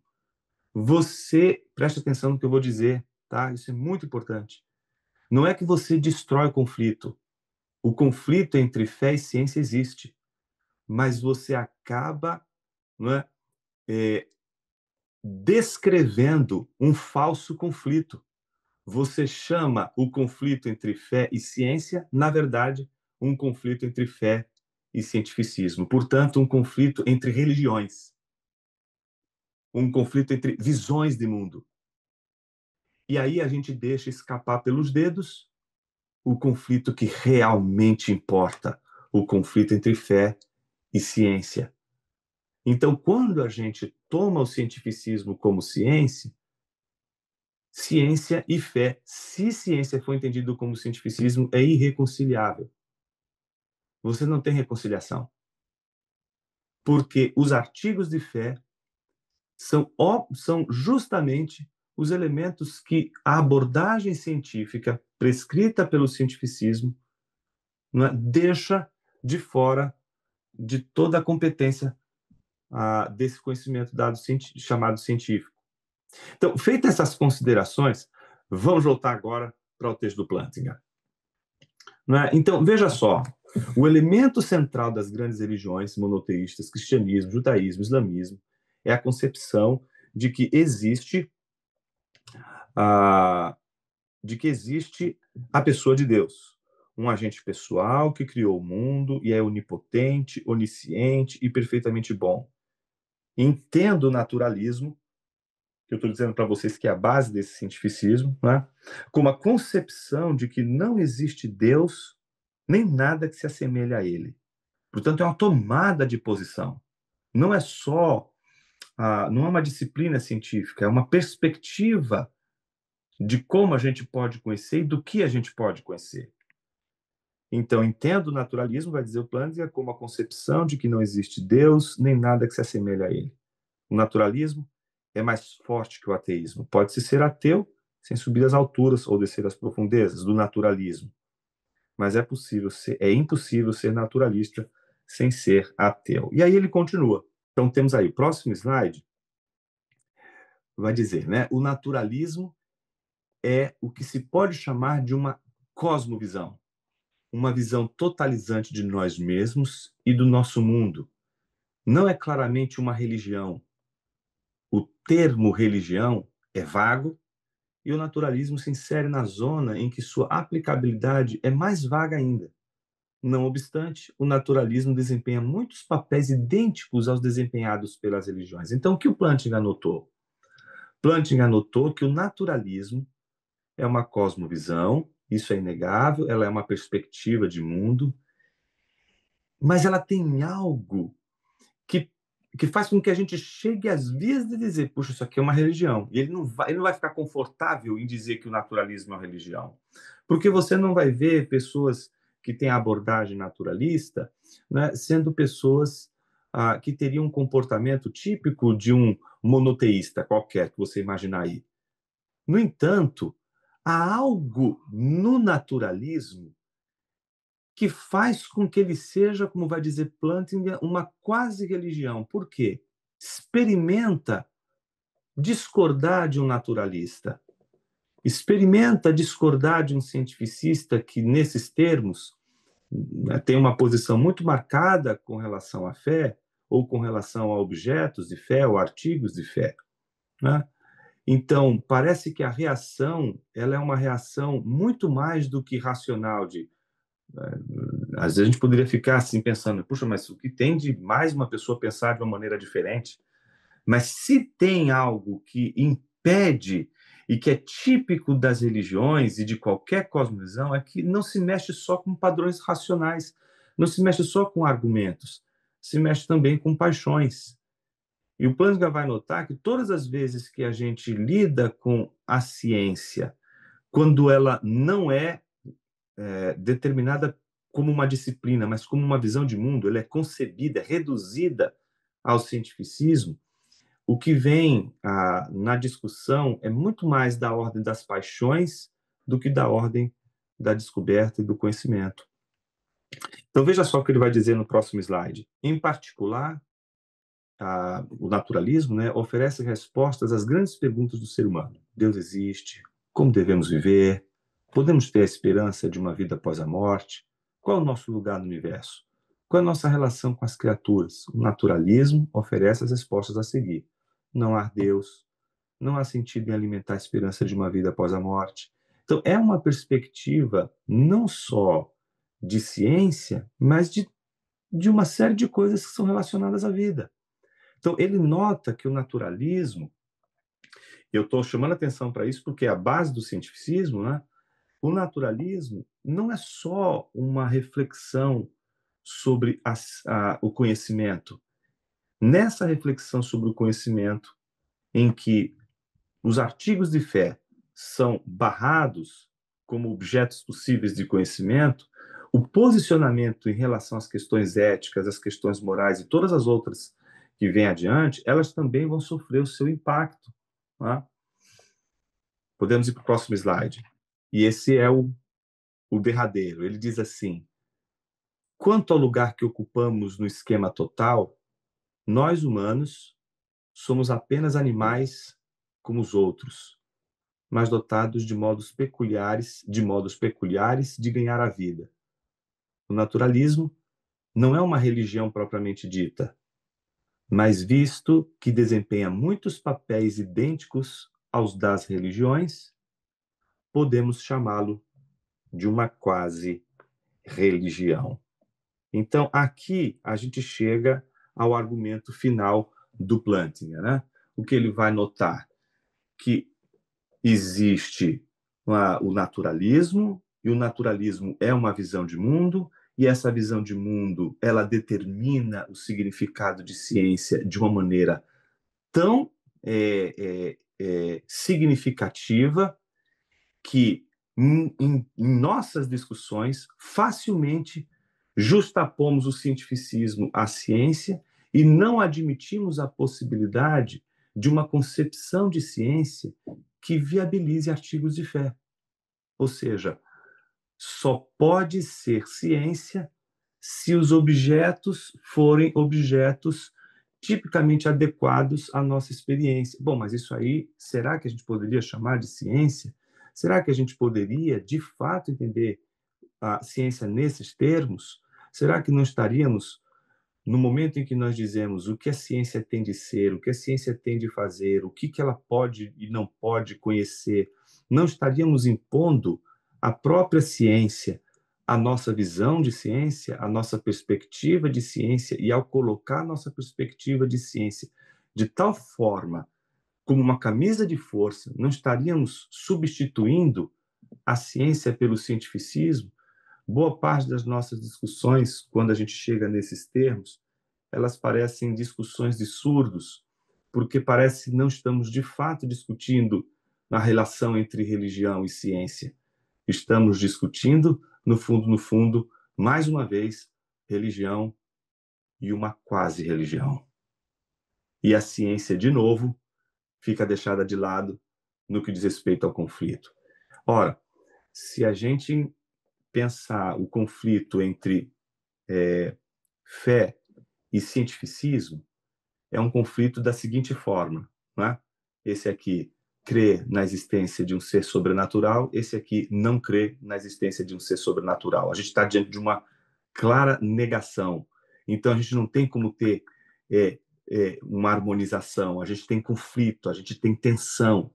você, preste atenção no que eu vou dizer, tá? Isso é muito importante. Não é que você destrói o conflito. O conflito entre fé e ciência existe, mas você acaba, não é, descrevendo um falso conflito. Você chama o conflito entre fé e ciência, na verdade, um conflito entre fé e cientificismo. Portanto, um conflito entre religiões. Um conflito entre visões de mundo. E aí a gente deixa escapar pelos dedos o conflito que realmente importa, o conflito entre fé e ciência. Então, quando a gente toma o cientificismo como ciência, ciência e fé, se ciência for entendido como cientificismo, é irreconciliável. Você não tem reconciliação. Porque os artigos de fé são justamente os elementos que a abordagem científica prescrita pelo cientificismo, não é, deixa de fora de toda a competência desse conhecimento chamado científico. Então, feitas essas considerações, vamos voltar agora para o texto do Plantinga. Não é? Então, veja só, o elemento central das grandes religiões monoteístas, cristianismo, judaísmo, islamismo, é a concepção de que existe a pessoa de Deus, um agente pessoal que criou o mundo e é onipotente, onisciente e perfeitamente bom. Entendo o naturalismo, que eu estou dizendo para vocês que é a base desse cientificismo, né? Como a concepção de que não existe Deus nem nada que se assemelhe a ele. Portanto, é uma tomada de posição. Não é só, não é uma disciplina científica, é uma perspectiva de como a gente pode conhecer e do que a gente pode conhecer. Então, entendo o naturalismo, vai dizer o Plantinga, como a concepção de que não existe Deus nem nada que se assemelhe a ele. O naturalismo é mais forte que o ateísmo. Pode-se ser ateu sem subir às alturas ou descer às profundezas do naturalismo. mas é impossível ser naturalista sem ser ateu. E aí ele continua. Então temos aí o próximo slide, vai dizer, né? O naturalismo é o que se pode chamar de uma cosmovisão, uma visão totalizante de nós mesmos e do nosso mundo. Não é claramente uma religião. O termo religião é vago e o naturalismo se insere na zona em que sua aplicabilidade é mais vaga ainda. Não obstante, o naturalismo desempenha muitos papéis idênticos aos desempenhados pelas religiões. Então, o que o Plantinga anotou? Plantinga anotou que o naturalismo é uma cosmovisão, isso é inegável, ela é uma perspectiva de mundo, mas ela tem algo que faz com que a gente chegue às vias de dizer, puxa, isso aqui é uma religião. E ele não vai ficar confortável em dizer que o naturalismo é uma religião. Porque você não vai ver pessoas que têm a abordagem naturalista, né, sendo pessoas que teriam um comportamento típico de um monoteísta qualquer que você imaginar aí. No entanto, há algo no naturalismo que faz com que ele seja, como vai dizer Plantinga, uma quase religião. Por quê? Experimenta discordar de um naturalista. Experimenta discordar de um cientificista que, nesses termos, tem uma posição muito marcada com relação à fé, ou com relação a objetos de fé, ou artigos de fé, né? Então, parece que a reação ela é uma reação muito mais do que racional, às vezes a gente poderia ficar assim pensando, puxa, mas o que tem de mais uma pessoa pensar de uma maneira diferente? Mas se tem algo que impede e que é típico das religiões e de qualquer cosmovisão, é que não se mexe só com padrões racionais, não se mexe só com argumentos, se mexe também com paixões. E o Plantinga vai notar que todas as vezes que a gente lida com a ciência, quando ela não é determinada como uma disciplina, mas como uma visão de mundo, ela é concebida, reduzida ao cientificismo, o que vem na discussão é muito mais da ordem das paixões do que da ordem da descoberta e do conhecimento. Então veja só o que ele vai dizer no próximo slide. Em particular, o naturalismo, né, oferece respostas às grandes perguntas do ser humano. Deus existe? Como devemos viver? Podemos ter a esperança de uma vida após a morte? Qual é o nosso lugar no universo? Qual é a nossa relação com as criaturas? O naturalismo oferece as respostas a seguir. Não há Deus, não há sentido em alimentar a esperança de uma vida após a morte. Então, é uma perspectiva não só de ciência, mas de uma série de coisas que são relacionadas à vida. Então, ele nota que o naturalismo, eu estou chamando a atenção para isso porque é a base do cientificismo, né? O naturalismo não é só uma reflexão sobre o conhecimento. Nessa reflexão sobre o conhecimento, em que os artigos de fé são barrados como objetos possíveis de conhecimento, o posicionamento em relação às questões éticas, às questões morais e todas as outras que vêm adiante, elas também vão sofrer o seu impacto. Tá? Podemos ir para o próximo slide. E esse é o derradeiro. Ele diz assim: quanto ao lugar que ocupamos no esquema total, nós humanos somos apenas animais como os outros, mas dotados de modos peculiares de ganhar a vida. O naturalismo não é uma religião propriamente dita, mas visto que desempenha muitos papéis idênticos aos das religiões, podemos chamá-lo de uma quase religião. Então, aqui a gente chega ao argumento final do Plantinga, né? O que ele vai notar? Que existe o naturalismo, e o naturalismo é uma visão de mundo, e essa visão de mundo, ela determina o significado de ciência de uma maneira tão significativa que em nossas discussões facilmente justapomos o cientificismo à ciência e não admitimos a possibilidade de uma concepção de ciência que viabilize artigos de fé. Ou seja, só pode ser ciência se os objetos forem objetos tipicamente adequados à nossa experiência. Bom, mas isso aí, será que a gente poderia chamar de ciência? Será que a gente poderia, de fato, entender a ciência nesses termos? Será que não estaríamos, no momento em que nós dizemos o que a ciência tem de ser, o que a ciência tem de fazer, o que ela pode e não pode conhecer, não estaríamos impondo à própria ciência a nossa visão de ciência, a nossa perspectiva de ciência, e ao colocar a nossa perspectiva de ciência de tal forma como uma camisa de força, não estaríamos substituindo a ciência pelo cientificismo? Boa parte das nossas discussões, quando a gente chega nesses termos, elas parecem discussões de surdos, porque parece que não estamos de fato discutindo a relação entre religião e ciência. Estamos discutindo, no fundo, mais uma vez, religião e uma quase-religião. E a ciência, de novo, fica deixada de lado no que diz respeito ao conflito. Ora, se a gente pensar o conflito entre fé e cientificismo, é um conflito da seguinte forma, né? Esse aqui crê na existência de um ser sobrenatural, esse aqui não crê na existência de um ser sobrenatural. A gente está diante de uma clara negação. Então, a gente não tem como ter uma harmonização, a gente tem conflito, a gente tem tensão.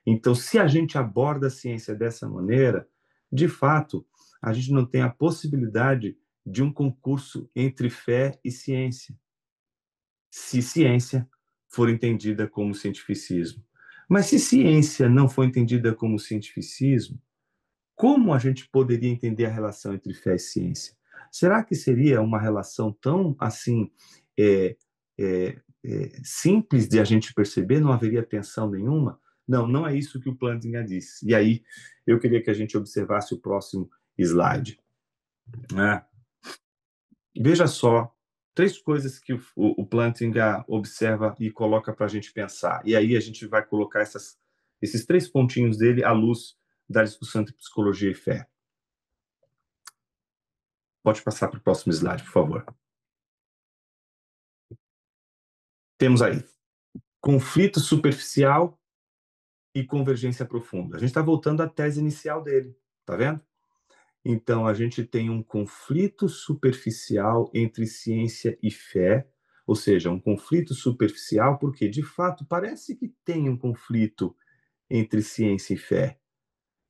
Então, se a gente aborda a ciência dessa maneira, de fato, a gente não tem a possibilidade de um concurso entre fé e ciência, se ciência for entendida como cientificismo. Mas se ciência não for entendida como cientificismo, como a gente poderia entender a relação entre fé e ciência? Será que seria uma relação tão assim simples de a gente perceber? Não haveria tensão nenhuma? Não, não é isso que o Plantinga disse. E aí eu queria que a gente observasse o próximo slide. Veja só, 3 coisas que o Plantinga observa e coloca para a gente pensar. E aí a gente vai colocar esses 3 pontinhos dele à luz da discussão entre psicologia e fé. Pode passar para o próximo slide, por favor. Temos aí conflito superficial e convergência profunda. A gente está voltando à tese inicial dele, tá vendo? Então, a gente tem um conflito superficial entre ciência e fé, ou seja, um conflito superficial porque, de fato, parece que tem um conflito entre ciência e fé.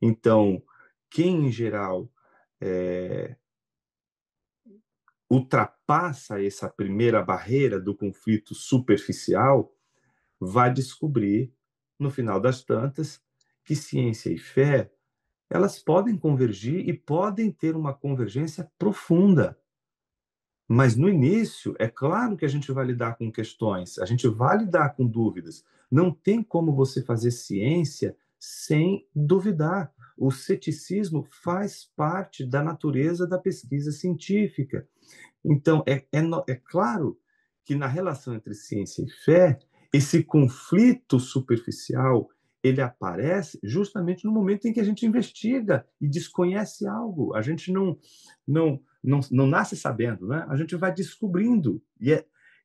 Então, quem, em geral, ultrapassa essa primeira barreira do conflito superficial vai descobrir, no final das tantas, que ciência e fé elas podem convergir e podem ter uma convergência profunda. Mas no início, é claro que a gente vai lidar com questões, a gente vai lidar com dúvidas. Não tem como você fazer ciência sem duvidar. O ceticismo faz parte da natureza da pesquisa científica. Então, é claro que na relação entre ciência e fé, esse conflito superficial ele aparece justamente no momento em que a gente investiga e desconhece algo. A gente não nasce sabendo, né? A gente vai descobrindo. E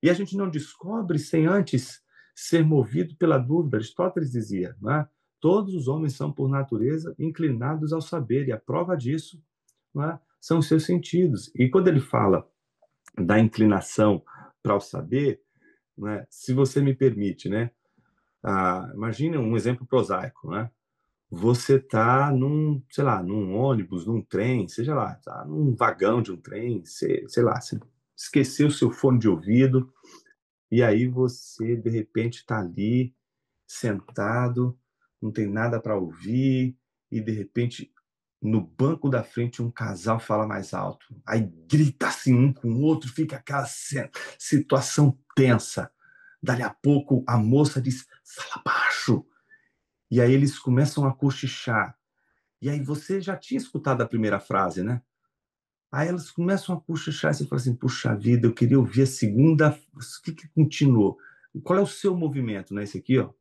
a gente não descobre sem antes ser movido pela dúvida. Aristóteles dizia, né? Todos os homens são, por natureza, inclinados ao saber, e a prova disso, né, são os seus sentidos. E quando ele fala da inclinação para o saber, né, se você me permite, né? Imagine um exemplo prosaico, né? Você está num ônibus, num trem, seja lá, tá num vagão de um trem, sei lá, você esqueceu o seu fone de ouvido e aí você, de repente, está ali, sentado, não tem nada para ouvir e, de repente, no banco da frente, um casal fala mais alto. Aí grita assim um com o outro, fica aquela situação tensa. Dali a pouco, a moça diz, fala baixo. E aí eles começam a cochichar. E aí você já tinha escutado a primeira frase, né? Aí elas começam a cochichar e você fala assim, puxa vida, eu queria ouvir a segunda. O que continuou? Qual é o seu movimento, né? Esse aqui, ó.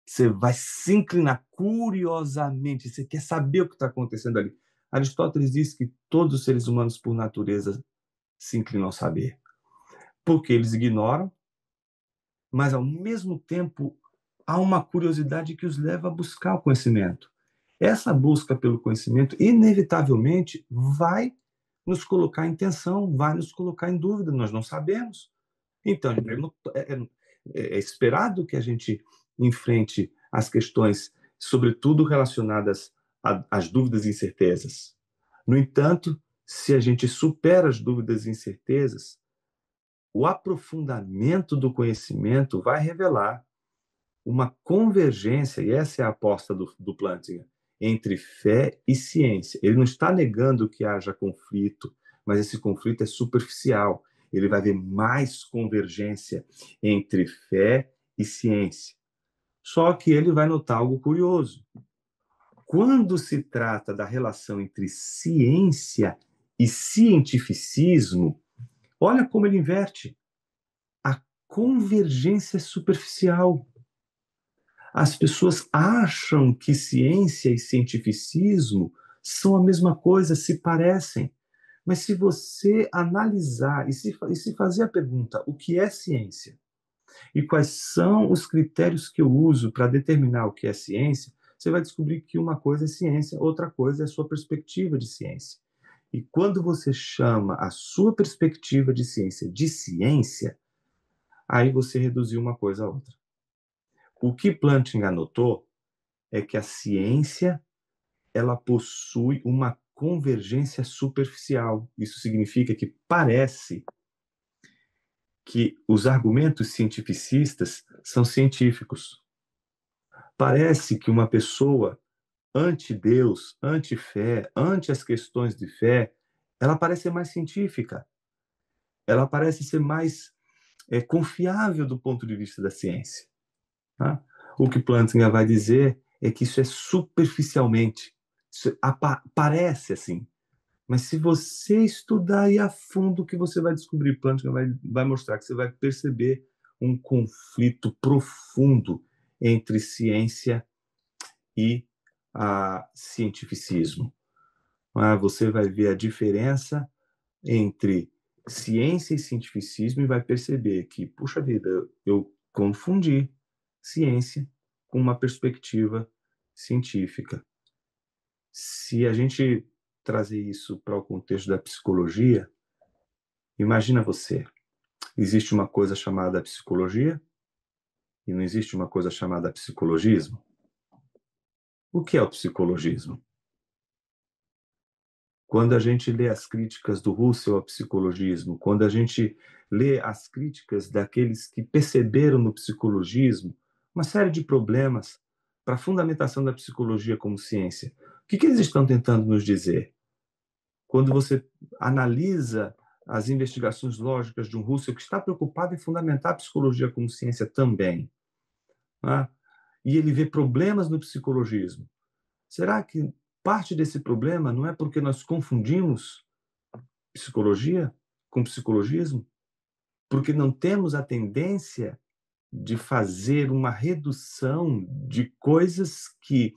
Você vai se inclinar curiosamente, você quer saber o que está acontecendo ali. Aristóteles diz que todos os seres humanos, por natureza, se inclinam ao saber. Porque eles ignoram, mas, ao mesmo tempo, há uma curiosidade que os leva a buscar o conhecimento. Essa busca pelo conhecimento, inevitavelmente, vai nos colocar em tensão, vai nos colocar em dúvida, nós não sabemos. Então, é esperado que a gente enfrente as questões, sobretudo relacionadas às dúvidas e incertezas. No entanto, se a gente supera as dúvidas e incertezas, o aprofundamento do conhecimento vai revelar uma convergência, e essa é a aposta do Plantinga, entre fé e ciência. Ele não está negando que haja conflito, mas esse conflito é superficial. Ele vai ver mais convergência entre fé e ciência. Só que ele vai notar algo curioso. Quando se trata da relação entre ciência e cientificismo, olha como ele inverte. A convergência é superficial. As pessoas acham que ciência e cientificismo são a mesma coisa, se parecem. Mas se você analisar e se fazer a pergunta, o que é ciência? E quais são os critérios que eu uso para determinar o que é ciência, você vai descobrir que uma coisa é ciência, outra coisa é a sua perspectiva de ciência. E quando você chama a sua perspectiva de ciência, aí você reduziu uma coisa a outra. O que Plantinga anotou é que a ciência ela possui uma convergência superficial. Isso significa que parece que os argumentos cientificistas são científicos. Parece que uma pessoa anti-Deus, anti-fé, ante as questões de fé, ela parece ser mais científica. Ela parece ser mais confiável do ponto de vista da ciência. Tá? O que Plantinga vai dizer é que isso é superficialmente. Isso parece assim. Mas se você estudar aí a fundo, o que você vai descobrir? Plantinga vai mostrar que você vai perceber um conflito profundo entre ciência e cientificismo. Você vai ver a diferença entre ciência e cientificismo e vai perceber que, puxa vida, eu confundi ciência com uma perspectiva científica. Se a gente trazer isso para o contexto da psicologia, imagina você, existe uma coisa chamada psicologia e não existe uma coisa chamada psicologismo? O que é o psicologismo? Quando a gente lê as críticas do Russell ao psicologismo, quando a gente lê as críticas daqueles que perceberam no psicologismo uma série de problemas para a fundamentação da psicologia como ciência, o que eles estão tentando nos dizer? Quando você analisa as investigações lógicas de um Russell que está preocupado em fundamentar a psicologia como ciência também, né? E ele vê problemas no psicologismo, será que parte desse problema não é porque nós confundimos psicologia com psicologismo? Porque não temos a tendência de fazer uma redução de coisas que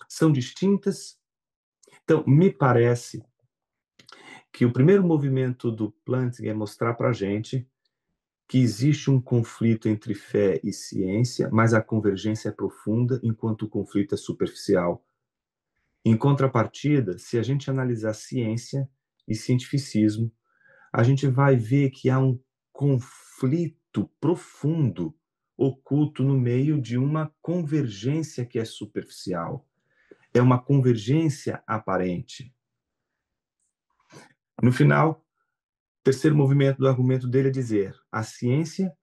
são distintas? Então, me parece que o primeiro movimento do Plantinga é mostrar para a gente que existe um conflito entre fé e ciência, mas a convergência é profunda, enquanto o conflito é superficial. Em contrapartida, se a gente analisar ciência e cientificismo, a gente vai ver que há um conflito profundo oculto no meio de uma convergência que é superficial. É uma convergência aparente. No final, o terceiro movimento do argumento dele é dizer: a ciência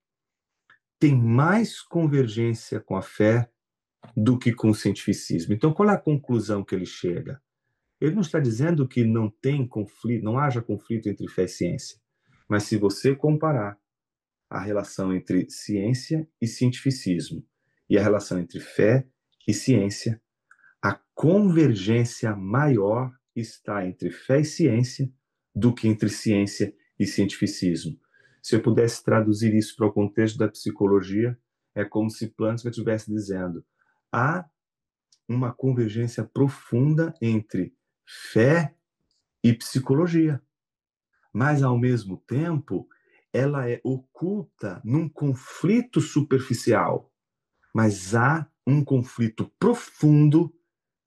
tem mais convergência com a fé do que com o cientificismo. Então, qual é a conclusão que ele chega? Ele não está dizendo que não tem conflito, não haja conflito entre fé e ciência. Mas se você comparar a relação entre ciência e cientificismo e a relação entre fé e ciência, a convergência maior está entre fé e ciência do que entre ciência e cientificismo. Se eu pudesse traduzir isso para o contexto da psicologia, é como se Plantinga estivesse dizendo: há uma convergência profunda entre fé e psicologia. Mas, ao mesmo tempo, ela é oculta num conflito superficial. Mas há um conflito profundo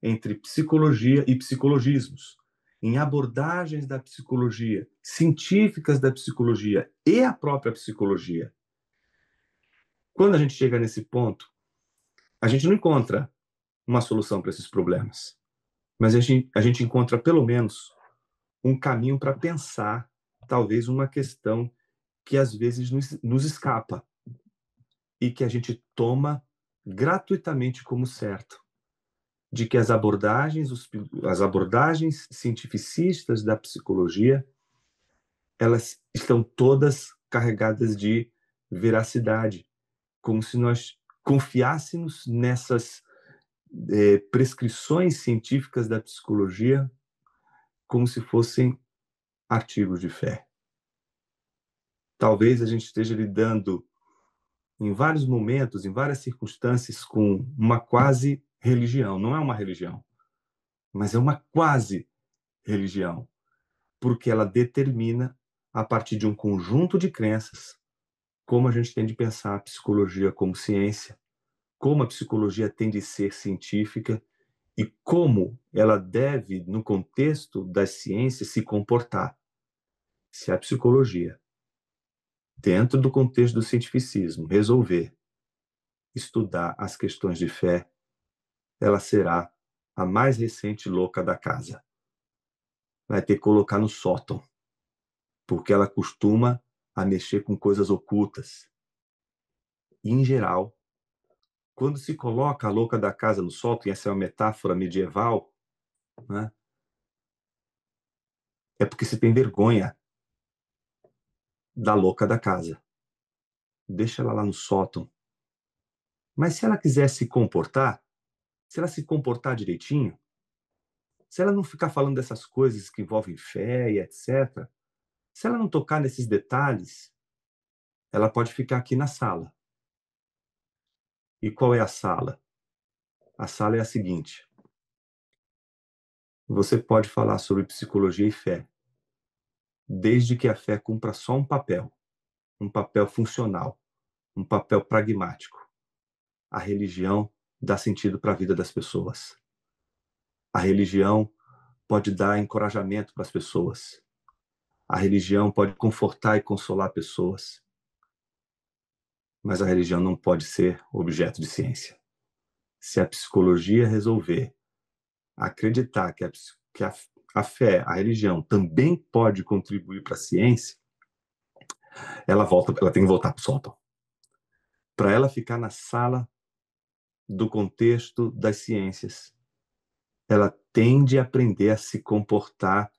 entre psicologia e psicologismos, em abordagens da psicologia, científicas da psicologia e a própria psicologia. Quando a gente chega nesse ponto, a gente não encontra uma solução para esses problemas, mas a gente encontra, pelo menos, um caminho para pensar, talvez, uma questão que às vezes nos escapa e que a gente toma gratuitamente como certo, de que as abordagens cientificistas da psicologia, elas estão todas carregadas de veracidade, como se nós confiássemos nessas prescrições científicas da psicologia como se fossem artigos de fé. Talvez a gente esteja lidando em vários momentos, em várias circunstâncias, com uma quase religião. Não é uma religião, mas é uma quase religião, porque ela determina, a partir de um conjunto de crenças, como a gente tem de pensar a psicologia como ciência, como a psicologia tem de ser científica e como ela deve, no contexto das ciências, se comportar. Se a psicologia, dentro do contexto do cientificismo, resolver estudar as questões de fé, ela será a mais recente louca da casa. Vai ter que colocar no sótão, porque ela costuma a mexer com coisas ocultas. E, em geral, quando se coloca a louca da casa no sótão, e essa é uma metáfora medieval, né, é porque se tem vergonha da louca da casa. Deixa ela lá no sótão. Mas se ela quiser se comportar, se ela se comportar direitinho, se ela não ficar falando dessas coisas que envolvem fé e etc., se ela não tocar nesses detalhes, ela pode ficar aqui na sala. E qual é a sala? A sala é a seguinte: você pode falar sobre psicologia e fé, desde que a fé cumpra só um papel funcional, um papel pragmático. A religião dá sentido para a vida das pessoas. A religião pode dar encorajamento para as pessoas. A religião pode confortar e consolar pessoas. Mas a religião não pode ser objeto de ciência. Se a psicologia resolver acreditar que a fé, a religião, também pode contribuir para a ciência, ela tem que voltar para o sótão. Para ela ficar na sala do contexto das ciências, ela tem de aprender a se comportar,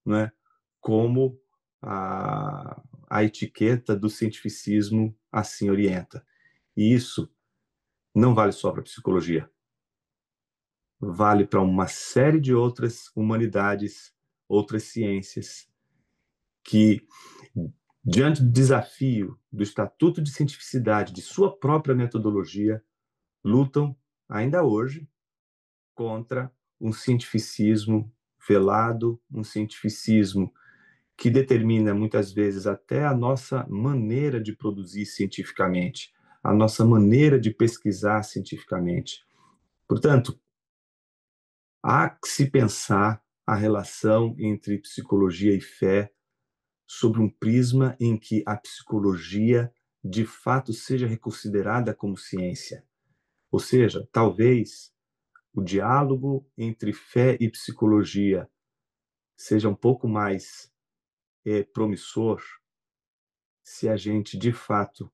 né, como a etiqueta do cientificismo assim orienta. E isso não vale só para a psicologia. Vale para uma série de outras humanidades, outras ciências, que, diante do desafio do Estatuto de Cientificidade, de sua própria metodologia, lutam, ainda hoje, contra um cientificismo velado, um cientificismo que determina, muitas vezes, até a nossa maneira de produzir cientificamente, a nossa maneira de pesquisar cientificamente. Portanto, há que se pensar a relação entre psicologia e fé sob um prisma em que a psicologia, de fato, seja reconsiderada como ciência. Ou seja, talvez o diálogo entre fé e psicologia seja um pouco mais promissor se a gente, de fato,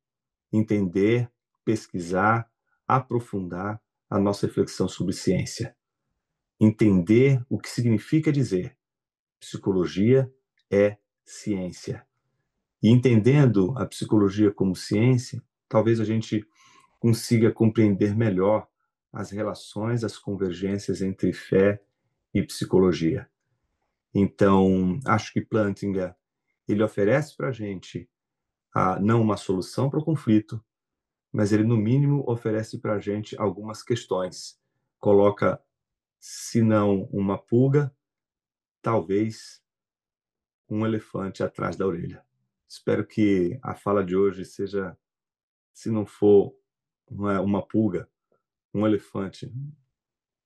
entender, pesquisar, aprofundar a nossa reflexão sobre ciência. Entender o que significa dizer psicologia é ciência. E entendendo a psicologia como ciência, talvez a gente consiga compreender melhor as relações, as convergências entre fé e psicologia. Então, acho que Plantinga, ele oferece para a gente não uma solução para o conflito, mas ele, no mínimo, oferece para a gente algumas questões. Coloca, se não uma pulga talvez um elefante atrás da orelha. Espero que a fala de hoje seja, se não for uma pulga, um elefante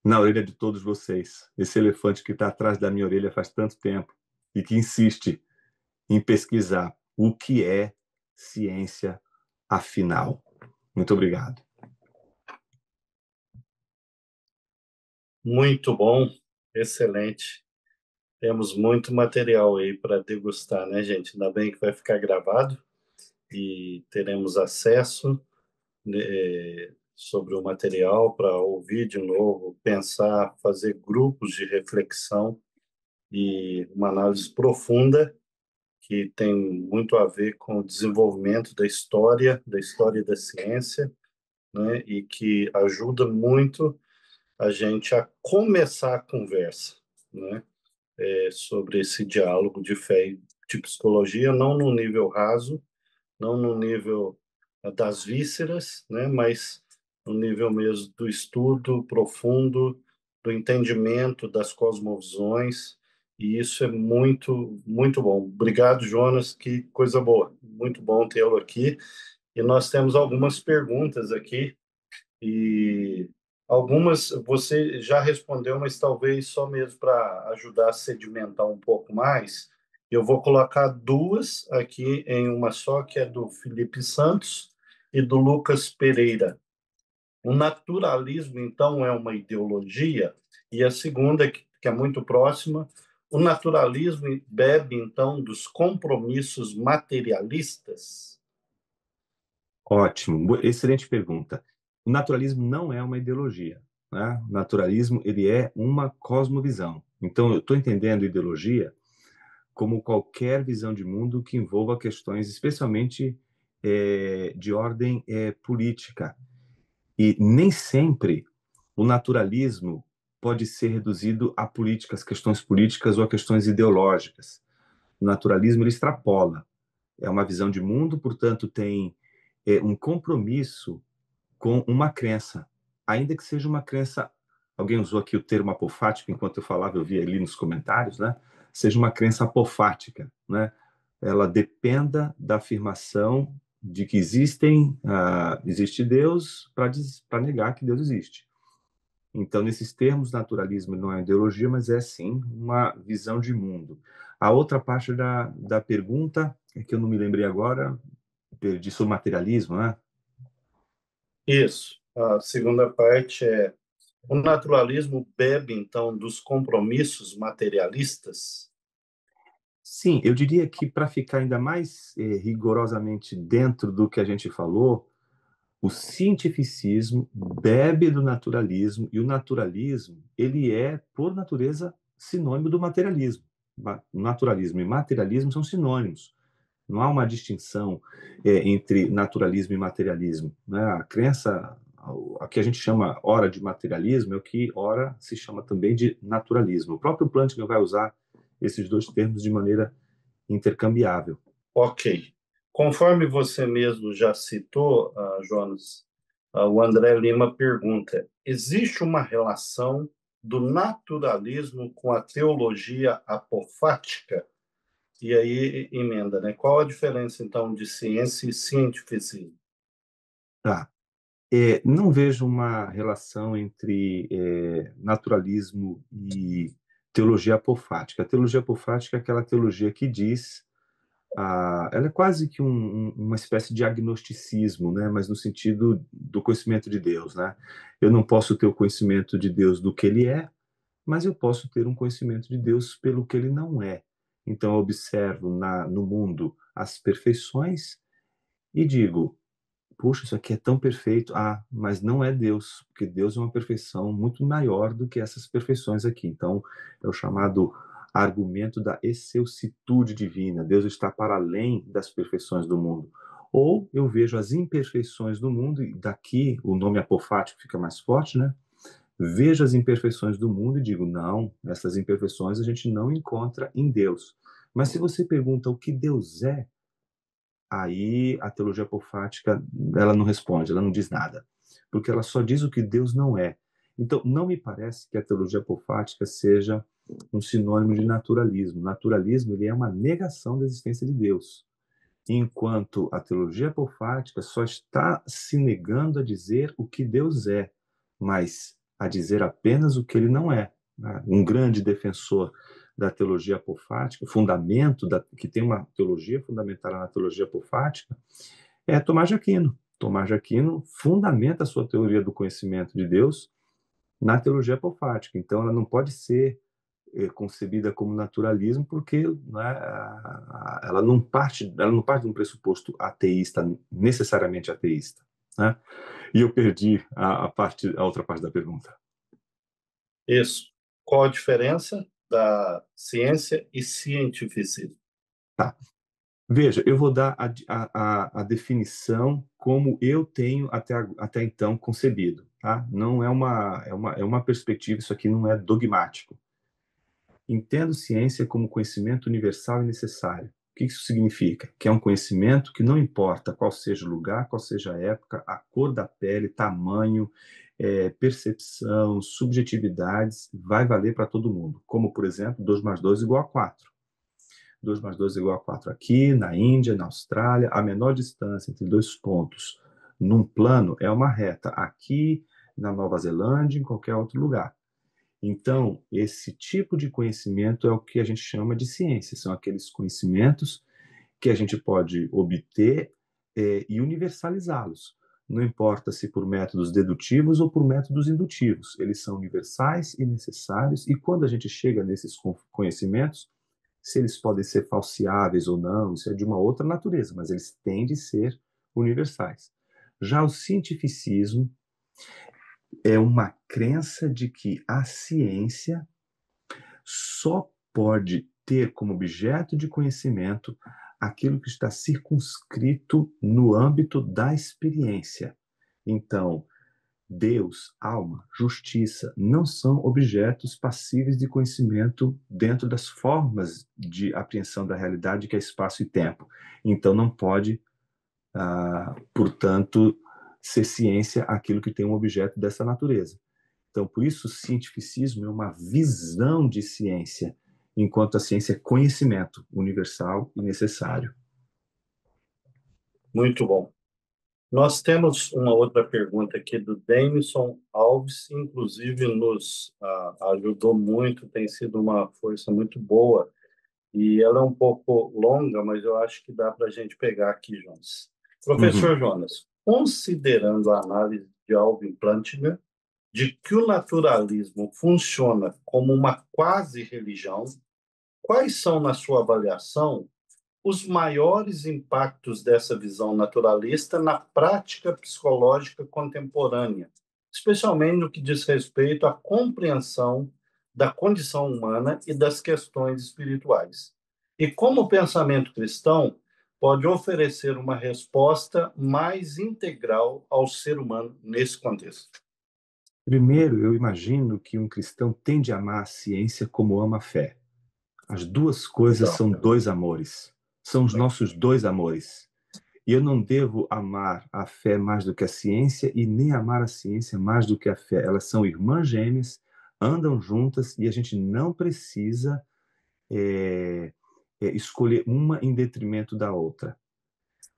na orelha de todos vocês. Esse elefante que está atrás da minha orelha faz tanto tempo e que insiste em pesquisar o que é ciência afinal. Muito obrigado. Muito bom, excelente. Temos muito material aí para degustar, né, gente? Ainda bem que vai ficar gravado e teremos acesso sobre o material para ouvir de novo, pensar, fazer grupos de reflexão e uma análise profunda que tem muito a ver com o desenvolvimento da história da ciência, né? E que ajuda muito a gente a começar a conversa, né? Sobre esse diálogo de fé e de psicologia, não no nível raso, não no nível das vísceras, né? Mas no nível mesmo do estudo profundo, do entendimento das cosmovisões, e isso é muito, muito bom. Obrigado, Jonas, que coisa boa. Muito bom tê-lo aqui. E nós temos algumas perguntas aqui, e algumas você já respondeu, mas talvez só mesmo para ajudar a sedimentar um pouco mais. Eu vou colocar duas aqui em uma só, que é do Felipe Santos e do Lucas Pereira. O naturalismo, então, é uma ideologia? E a segunda, que é muito próxima, o naturalismo bebe, então, dos compromissos materialistas? Ótimo, excelente pergunta. O naturalismo não é uma ideologia, né? O naturalismo, ele é uma cosmovisão. Então, eu estou entendendo ideologia como qualquer visão de mundo que envolva questões, especialmente de ordem política. E nem sempre o naturalismo pode ser reduzido a políticas, questões políticas ou a questões ideológicas. O naturalismo, ele extrapola. É uma visão de mundo, portanto, tem um compromisso com uma crença, ainda que seja uma crença, alguém usou aqui o termo apofático, enquanto eu falava, eu vi ali nos comentários, né? Seja uma crença apofática, né? Ela dependa da afirmação de que existe Deus para negar que Deus existe. Então, nesses termos, naturalismo não é ideologia, mas é, sim, uma visão de mundo. A outra parte da pergunta, é que eu não me lembrei agora, perdi sobre materialismo, né? Isso. A segunda parte é: o naturalismo bebe, então, dos compromissos materialistas? Sim, eu diria que para ficar ainda mais rigorosamente dentro do que a gente falou, o cientificismo bebe do naturalismo e o naturalismo, ele é, por natureza, sinônimo do materialismo. Naturalismo e materialismo são sinônimos. Não há uma distinção entre naturalismo e materialismo, né? A crença, a que a gente chama ora de materialismo, é o que ora se chama também de naturalismo. O próprio Plantinga vai usar esses dois termos de maneira intercambiável. Ok. Conforme você mesmo já citou, Jonas, o André Lima pergunta: existe uma relação do naturalismo com a teologia apofática? E aí emenda, né? Qual a diferença, então, de ciência e cientificismo? Tá. Não vejo uma relação entre naturalismo e teologia apofática. A teologia apofática é aquela teologia que diz, ela é quase que uma espécie de agnosticismo, né? Mas no sentido do conhecimento de Deus, né? Eu não posso ter o conhecimento de Deus do que ele é, mas eu posso ter um conhecimento de Deus pelo que ele não é. Então eu observo no mundo as perfeições e digo: puxa, isso aqui é tão perfeito. Mas não é Deus, porque Deus é uma perfeição muito maior do que essas perfeições aqui. Então, é o chamado argumento da excelsitude divina. Deus está para além das perfeições do mundo. Ou eu vejo as imperfeições do mundo, e daqui o nome apofático fica mais forte, né? Vejo as imperfeições do mundo e digo: não, essas imperfeições a gente não encontra em Deus. Mas se você pergunta o que Deus é, aí a teologia apofática, ela não responde, ela não diz nada, porque ela só diz o que Deus não é. Então, não me parece que a teologia apofática seja um sinônimo de naturalismo. Naturalismo, ele é uma negação da existência de Deus, enquanto a teologia apofática só está se negando a dizer o que Deus é, mas a dizer apenas o que ele não é. Um grande defensor da teologia apofática, que tem uma teologia fundamentada na teologia apofática, é Tomás de Aquino. Tomás de Aquino fundamenta a sua teoria do conhecimento de Deus na teologia apofática. Então, ela não pode ser concebida como naturalismo, porque, né, ela não parte de um pressuposto ateísta, necessariamente ateísta, né? E eu perdi a outra parte da pergunta. Isso. Qual a diferença da ciência e cientificismo? Tá. Veja, eu vou dar a definição como eu tenho até então concebido, tá? Não é uma perspectiva, isso aqui não é dogmático. Entendo ciência como conhecimento universal e necessário. O que isso significa? Que é um conhecimento que não importa qual seja o lugar, qual seja a época, a cor da pele, tamanho, percepção, subjetividades, vai valer para todo mundo. Como, por exemplo, 2 mais 2 igual a 4. 2 mais 2 igual a 4 aqui, na Índia, na Austrália, a menor distância entre dois pontos num plano é uma reta. Aqui, na Nova Zelândia, em qualquer outro lugar. Então, esse tipo de conhecimento é o que a gente chama de ciência. São aqueles conhecimentos que a gente pode obter e universalizá-los. Não importa se por métodos dedutivos ou por métodos indutivos. Eles são universais e necessários, e quando a gente chega nesses conhecimentos, se eles podem ser falseáveis ou não, isso é de uma outra natureza, mas eles têm de ser universais. Já o cientificismo é uma crença de que a ciência só pode ter como objeto de conhecimento aquilo que está circunscrito no âmbito da experiência. Então, Deus, alma, justiça não são objetos passíveis de conhecimento dentro das formas de apreensão da realidade, que é espaço e tempo. Então, não pode, portanto, ser ciência aquilo que tem um objeto dessa natureza. Então, por isso, o cientificismo é uma visão de ciência, enquanto a ciência é conhecimento universal e necessário. Muito bom. Nós temos uma outra pergunta aqui do Denison Alves, inclusive nos ajudou muito, tem sido uma força muito boa, e ela é um pouco longa, mas eu acho que dá para a gente pegar aqui, Jonas. Professor Jonas, considerando a análise de Alvin Plantinga, de que o naturalismo funciona como uma quase-religião, quais são, na sua avaliação, os maiores impactos dessa visão naturalista na prática psicológica contemporânea, especialmente no que diz respeito à compreensão da condição humana e das questões espirituais? E como o pensamento cristão pode oferecer uma resposta mais integral ao ser humano nesse contexto? Primeiro, eu imagino que um cristão tende a amar a ciência como ama a fé. As duas coisas são dois amores. São os nossos dois amores. E eu não devo amar a fé mais do que a ciência e nem amar a ciência mais do que a fé. Elas são irmãs gêmeas, andam juntas e a gente não precisa escolher uma em detrimento da outra.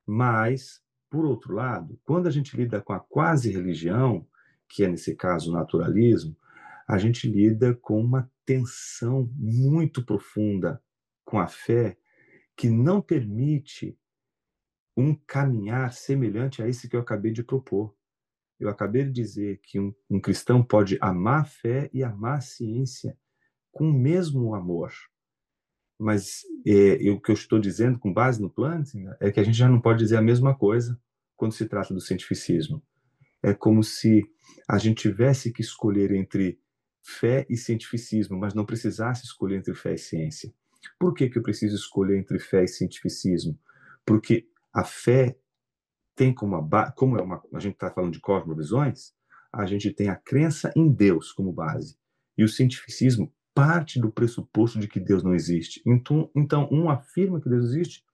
Mas, por outro lado, quando a gente lida com a quase-religião, que é, nesse caso, o naturalismo, a gente lida com uma tensão muito profunda com a fé que não permite um caminhar semelhante a esse que eu acabei de propor. Eu acabei de dizer que um cristão pode amar a fé e amar a ciência com o mesmo amor. Mas o que eu estou dizendo, com base no Plantinga, é que a gente já não pode dizer a mesma coisa quando se trata do cientificismo. É como se a gente tivesse que escolher entre fé e cientificismo, mas não precisasse escolher entre fé e ciência. Por que eu preciso escolher entre fé e cientificismo? Porque a fé tem como a gente está falando de cosmovisões, a gente tem a crença em Deus como base. E o cientificismo parte do pressuposto de que Deus não existe. Então, um afirma que Deus existe,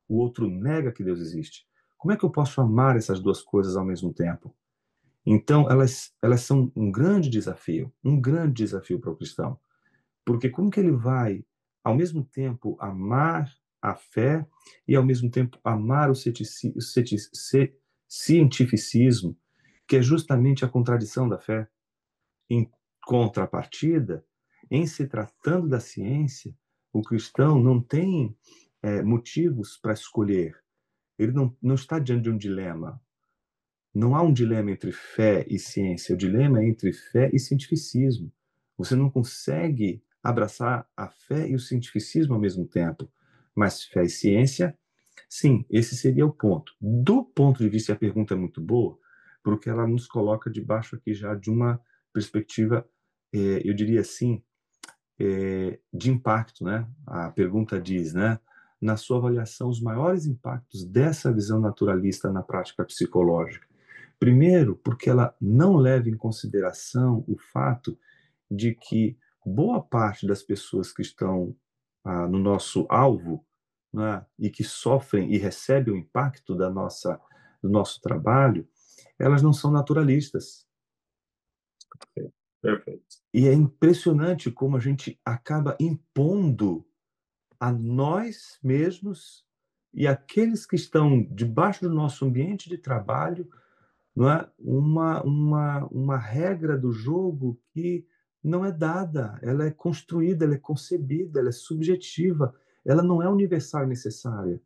o outro nega que Deus existe. Como é que eu posso amar essas duas coisas ao mesmo tempo? Então, elas são um grande desafio para o cristão. Porque como que ele vai, ao mesmo tempo, amar a fé e, ao mesmo tempo, amar o cientificismo, que é justamente a contradição da fé? Em contrapartida, em se tratando da ciência, o cristão não tem motivos para escolher. Ele não está diante de um dilema. Não há um dilema entre fé e ciência. O dilema é entre fé e cientificismo. Você não consegue abraçar a fé e o cientificismo ao mesmo tempo. Mas fé e ciência, sim, esse seria o ponto. Do ponto de vista, a pergunta é muito boa, porque ela nos coloca debaixo aqui já de uma perspectiva, eu diria assim, de impacto, né? A pergunta diz, né? Na sua avaliação, os maiores impactos dessa visão naturalista na prática psicológica. Primeiro, porque ela não leva em consideração o fato de que boa parte das pessoas que estão no nosso alvo, né, e que sofrem e recebem o impacto do nosso trabalho, elas não são naturalistas. Perfeito. E é impressionante como a gente acaba impondo a nós mesmos e aqueles que estão debaixo do nosso ambiente de trabalho, não é? Uma regra do jogo que não é dada, ela é construída, ela é concebida, ela é subjetiva, ela não é universal e necessária.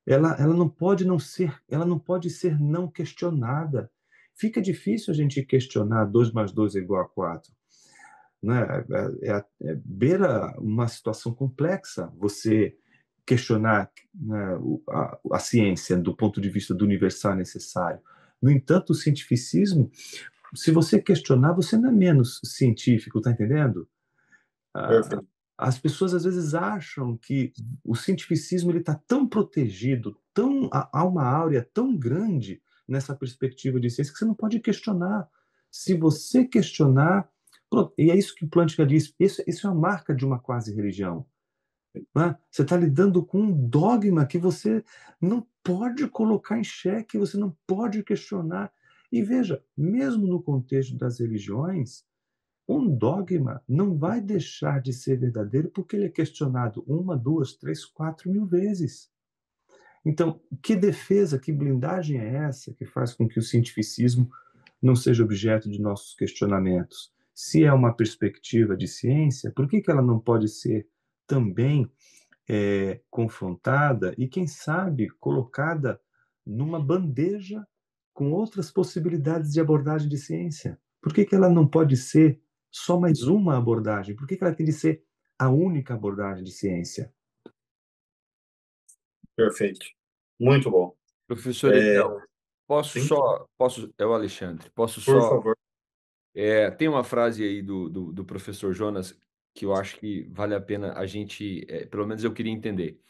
Ela não pode não ser, ela não pode ser não questionada. Fica difícil a gente questionar 2 mais 2 é igual a 4. Né? Beira uma situação complexa você questionar, né, a ciência do ponto de vista do universal necessário. No entanto, o cientificismo, se você questionar, você não é menos científico, tá entendendo? Perfeito. As pessoas às vezes acham que o cientificismo ele está tão protegido, há uma áurea tão grande nessa perspectiva de ciência que você não pode questionar. Se você questionar, pronto, e é isso que Plantinga diz, isso é a marca de uma quase religião. Né? Você está lidando com um dogma que você não pode colocar em xeque, você não pode questionar. E veja, mesmo no contexto das religiões, um dogma não vai deixar de ser verdadeiro porque ele é questionado 1, 2, 3, 4 mil vezes. Então, que defesa, que blindagem é essa que faz com que o cientificismo não seja objeto de nossos questionamentos? Se é uma perspectiva de ciência, por que ela não pode ser também confrontada e, quem sabe, colocada numa bandeja com outras possibilidades de abordagem de ciência? Por que ela não pode ser só mais uma abordagem? Por que ela tem de ser a única abordagem de ciência? Perfeito. Muito bom. Professor Edel, Sim, é o Alexandre, posso por só. favor. Tem uma frase aí do professor Jonas que eu acho que vale a pena a gente, pelo menos eu queria entender.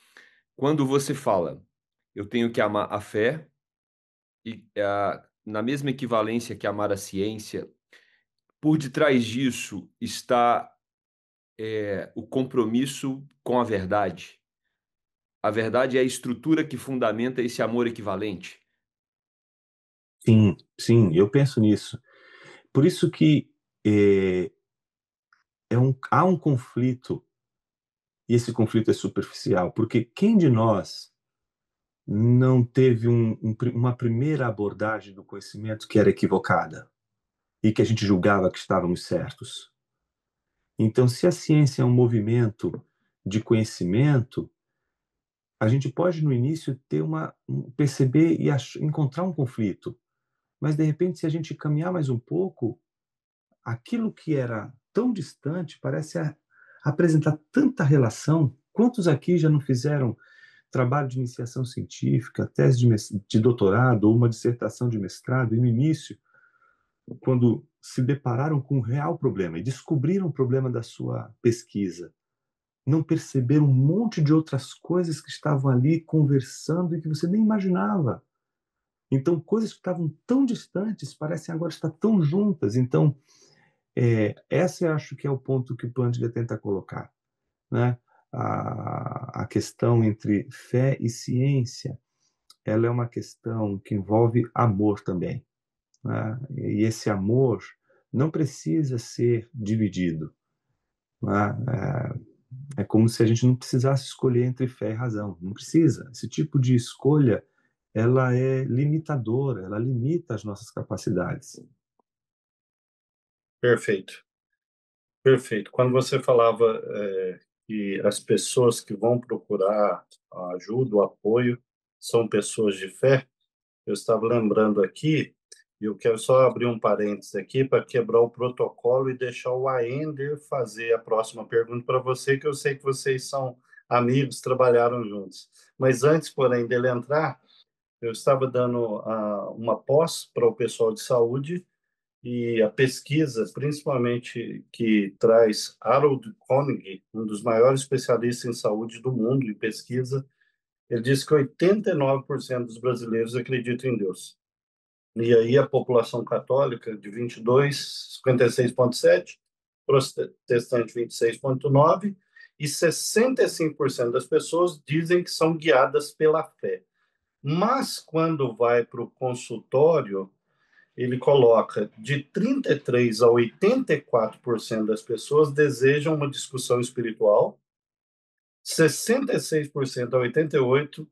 Quando você fala, eu tenho que amar a fé, e na mesma equivalência que amar a ciência, por detrás disso está o compromisso com a verdade. A verdade é a estrutura que fundamenta esse amor equivalente. Sim, sim, eu penso nisso. Por isso que há um conflito, e esse conflito é superficial, porque quem de nós não teve uma primeira abordagem do conhecimento que era equivocada e que a gente julgava que estávamos certos? Então, se a ciência é um movimento de conhecimento, a gente pode no início perceber e encontrar um conflito, mas de repente, se a gente caminhar mais um pouco, aquilo que era tão distante parece apresentar tanta relação. Quantos aqui já não fizeram trabalho de iniciação científica, tese de doutorado ou uma dissertação de mestrado, e no início, quando se depararam com um real problema e descobriram o problema da sua pesquisa, não perceberam um monte de outras coisas que estavam ali conversando e que você nem imaginava. Então, coisas que estavam tão distantes parecem agora estar tão juntas. Então, essa eu acho que é o ponto que o Plantinga tenta colocar, né? A questão entre fé e ciência, ela é uma questão que envolve amor também, né? E esse amor não precisa ser dividido. né? É como se a gente não precisasse escolher entre fé e razão. Não precisa. Esse tipo de escolha, ela é limitadora, ela limita as nossas capacidades. Perfeito, perfeito. Quando você falava que as pessoas que vão procurar a ajuda, o apoio, são pessoas de fé, eu estava lembrando aqui, e eu quero só abrir um parênteses aqui para quebrar o protocolo e deixar o Aender fazer a próxima pergunta para você, que eu sei que vocês são amigos, trabalharam juntos. Mas antes, porém, dele entrar, eu estava dando uma pós para o pessoal de saúde e a pesquisa, principalmente que traz Harold Koenig, um dos maiores especialistas em saúde do mundo em pesquisa, ele diz que 89% dos brasileiros acreditam em Deus. E aí a população católica de 22, 56,7, protestante 26,9 e 65% das pessoas dizem que são guiadas pela fé. Mas quando vai para o consultório, ele coloca de 33 a 84% das pessoas desejam uma discussão espiritual, 66% a 88%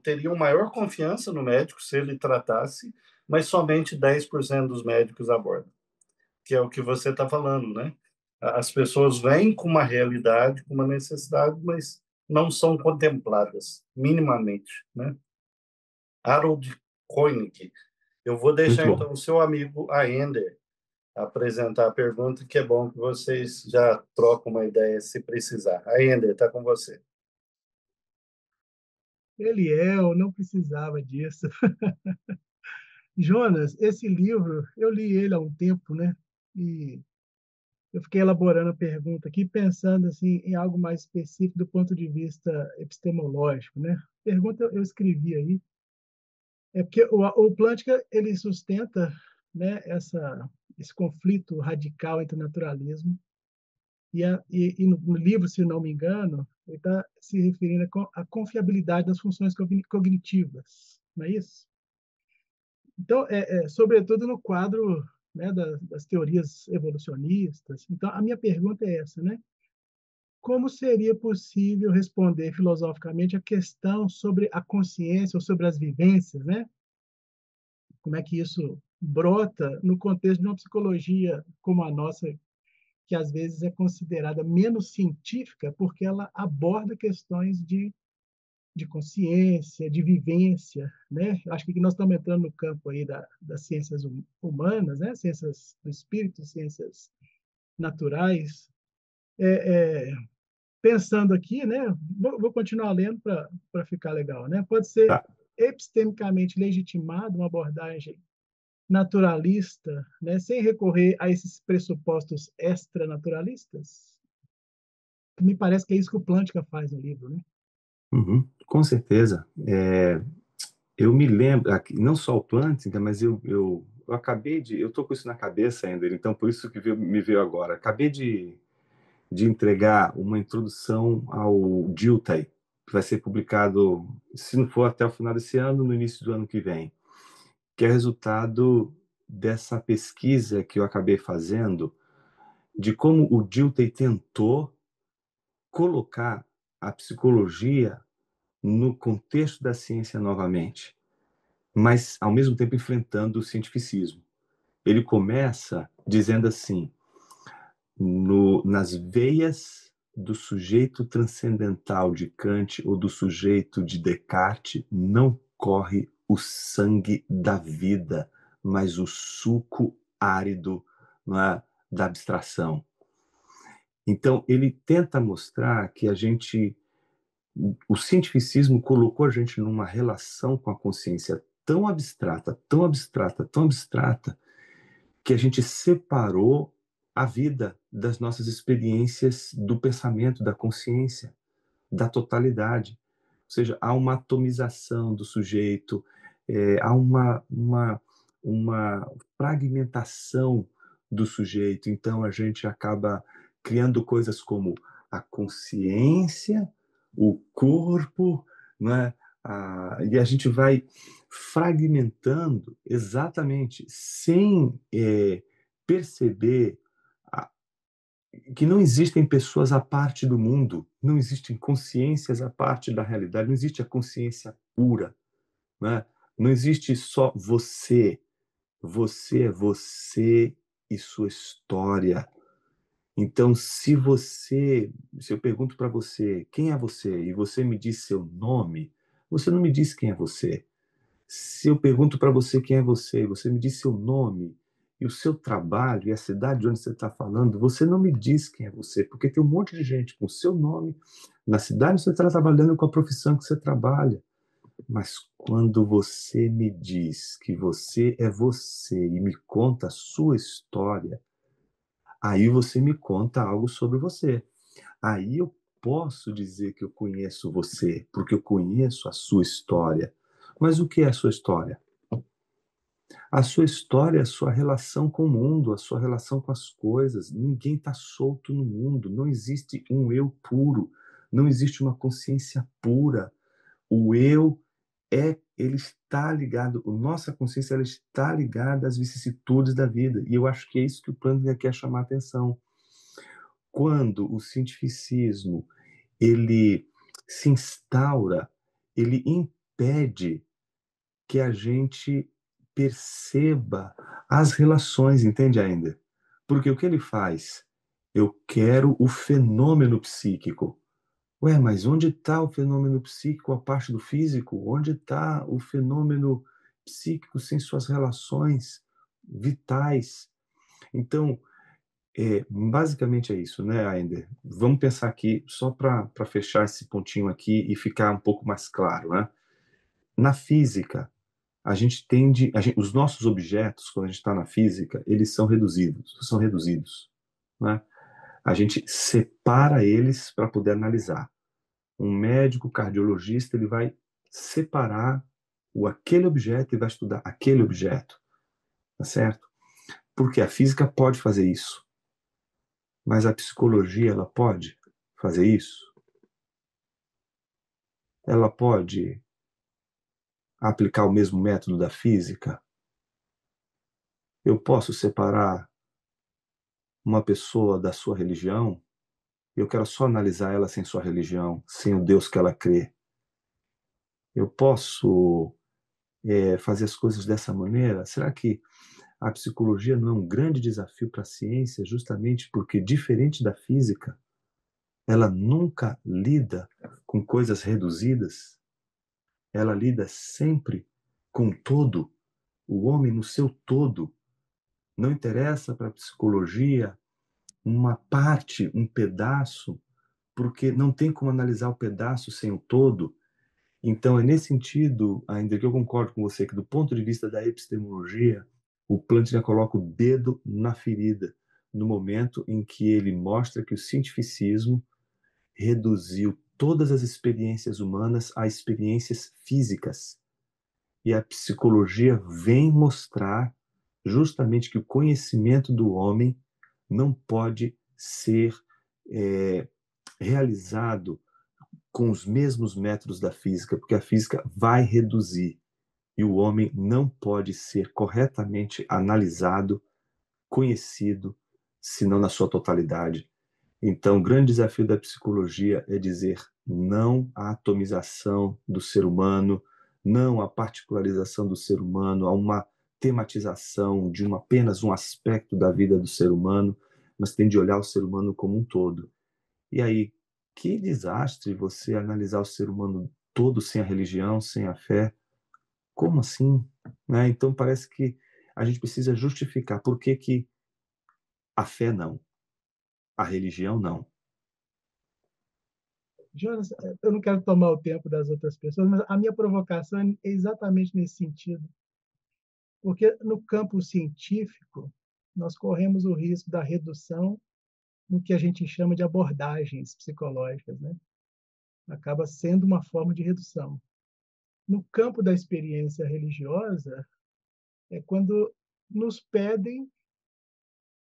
teriam maior confiança no médico se ele tratasse, mas somente 10% dos médicos abordam, que é o que você está falando, né? As pessoas vêm com uma realidade, com uma necessidade, mas não são contempladas minimamente, né? Harold Koenig. Eu vou Muito deixar bom. então o seu amigo Aender apresentar a pergunta, que é bom que vocês já trocam uma ideia se precisar. Aender, está com você. Eliel, não precisava disso. Jonas, esse livro, eu li ele há um tempo, né? E eu fiquei elaborando a pergunta aqui, pensando assim, em algo mais específico do ponto de vista epistemológico, né? Pergunta eu escrevi aí, é porque o Plântica, ele sustenta, né, esse conflito radical entre o naturalismo e no livro, se não me engano, ele está se referindo à confiabilidade das funções cognitivas, não é isso? Então, sobretudo no quadro, né, das teorias evolucionistas. Então, a minha pergunta é essa, né? Como seria possível responder filosoficamente a questão sobre a consciência ou sobre as vivências, né? Como é que isso brota no contexto de uma psicologia como a nossa, que às vezes é considerada menos científica, porque ela aborda questões de consciência, de vivência, né? Acho que nós estamos entrando no campo aí das ciências humanas, né? Ciências do espírito, ciências naturais. Pensando aqui, né? Vou continuar lendo para ficar legal, né? Pode ser Tá. epistemicamente legitimado uma abordagem naturalista, né? Sem recorrer a esses pressupostos extranaturalistas? Me parece que é isso que o Plântica faz no livro, né? Uhum, com certeza. Eu me lembro, não só o Plantinga, mas eu acabei de... Eu estou com isso na cabeça ainda, então por isso que me veio agora. Acabei de entregar uma introdução ao Dilthey, que vai ser publicado, se não for até o final desse ano, no início do ano que vem, que é resultado dessa pesquisa que eu acabei fazendo, de como o Dilthey tentou colocar a psicologia no contexto da ciência novamente, mas ao mesmo tempo enfrentando o cientificismo. Ele começa dizendo assim: nas veias do sujeito transcendental de Kant ou do sujeito de Descartes não corre o sangue da vida, mas o suco árido, não é, da abstração. Então, ele tenta mostrar que o cientificismo colocou a gente numa relação com a consciência tão abstrata, tão abstrata, tão abstrata, que a gente separou a vida das nossas experiências do pensamento, da consciência, da totalidade. Ou seja, há uma atomização do sujeito, há uma fragmentação do sujeito. Então, a gente acaba criando coisas como a consciência, o corpo, né? E a gente vai fragmentando exatamente sem perceber que não existem pessoas à parte do mundo, não existem consciências à parte da realidade, não existe a consciência pura, né? Não existe só você. Você é você e sua história. Então, se eu pergunto para você, quem é você? E você me diz seu nome, você não me diz quem é você. Se eu pergunto para você quem é você, e você me diz seu nome, e o seu trabalho, e a cidade de onde você está falando, você não me diz quem é você, porque tem um monte de gente com seu nome, na cidade onde você está trabalhando, com a profissão que você trabalha. Mas quando você me diz que você é você e me conta a sua história, aí você me conta algo sobre você. Aí eu posso dizer que eu conheço você, porque eu conheço a sua história. Mas o que é a sua história? A sua história é a sua relação com o mundo, a sua relação com as coisas. Ninguém está solto no mundo. Não existe um eu puro. Não existe uma consciência pura. O eu ele está ligado, a nossa consciência ela está ligada às vicissitudes da vida. E eu acho que é isso que o Plantinga quer chamar a atenção. Quando o cientificismo ele se instaura, ele impede que a gente perceba as relações, entende ainda? Porque o que ele faz? Eu quero o fenômeno psíquico. Ué, mas onde está o fenômeno psíquico, a parte do físico? Onde está o fenômeno psíquico sem suas relações vitais? Então, basicamente é isso, né, Ainder? Vamos pensar aqui, só para fechar esse pontinho aqui e ficar um pouco mais claro, né? Na física, a gente tende, os nossos objetos, quando a gente está na física, eles são reduzidos, né? A gente separa eles para poder analisar. Um médico cardiologista, ele vai separar aquele objeto e vai estudar aquele objeto, tá certo? Porque a física pode fazer isso, mas a psicologia, ela pode fazer isso? Ela pode aplicar o mesmo método da física? Eu posso separar uma pessoa da sua religião? Eu quero só analisar ela sem sua religião, sem o Deus que ela crê. Eu posso fazer as coisas dessa maneira? Será que a psicologia não é um grande desafio para a ciência, justamente porque, diferente da física, ela nunca lida com coisas reduzidas, ela lida sempre com o todo, o homem no seu todo. Não interessa para a psicologia uma parte, um pedaço, porque não tem como analisar o pedaço sem o todo. Então, é nesse sentido, ainda que eu concordo com você, que do ponto de vista da epistemologia, o Plantinga coloca o dedo na ferida, no momento em que ele mostra que o cientificismo reduziu todas as experiências humanas a experiências físicas. E a psicologia vem mostrar justamente que o conhecimento do homem não pode ser realizado com os mesmos métodos da física, porque a física vai reduzir e o homem não pode ser corretamente analisado, conhecido, senão na sua totalidade. Então, o grande desafio da psicologia é dizer não à atomização do ser humano, não à particularização do ser humano, a uma tematização de apenas um aspecto da vida do ser humano, mas tem de olhar o ser humano como um todo. E aí, que desastre você analisar o ser humano todo sem a religião, sem a fé. Como assim? Né? Então parece que a gente precisa justificar por que a fé não, a religião não. Jonas, eu não quero tomar o tempo das outras pessoas, mas a minha provocação é exatamente nesse sentido. Porque no campo científico, nós corremos o risco da redução no que a gente chama de abordagens psicológicas, né? Acaba sendo uma forma de redução. No campo da experiência religiosa, é quando nos pedem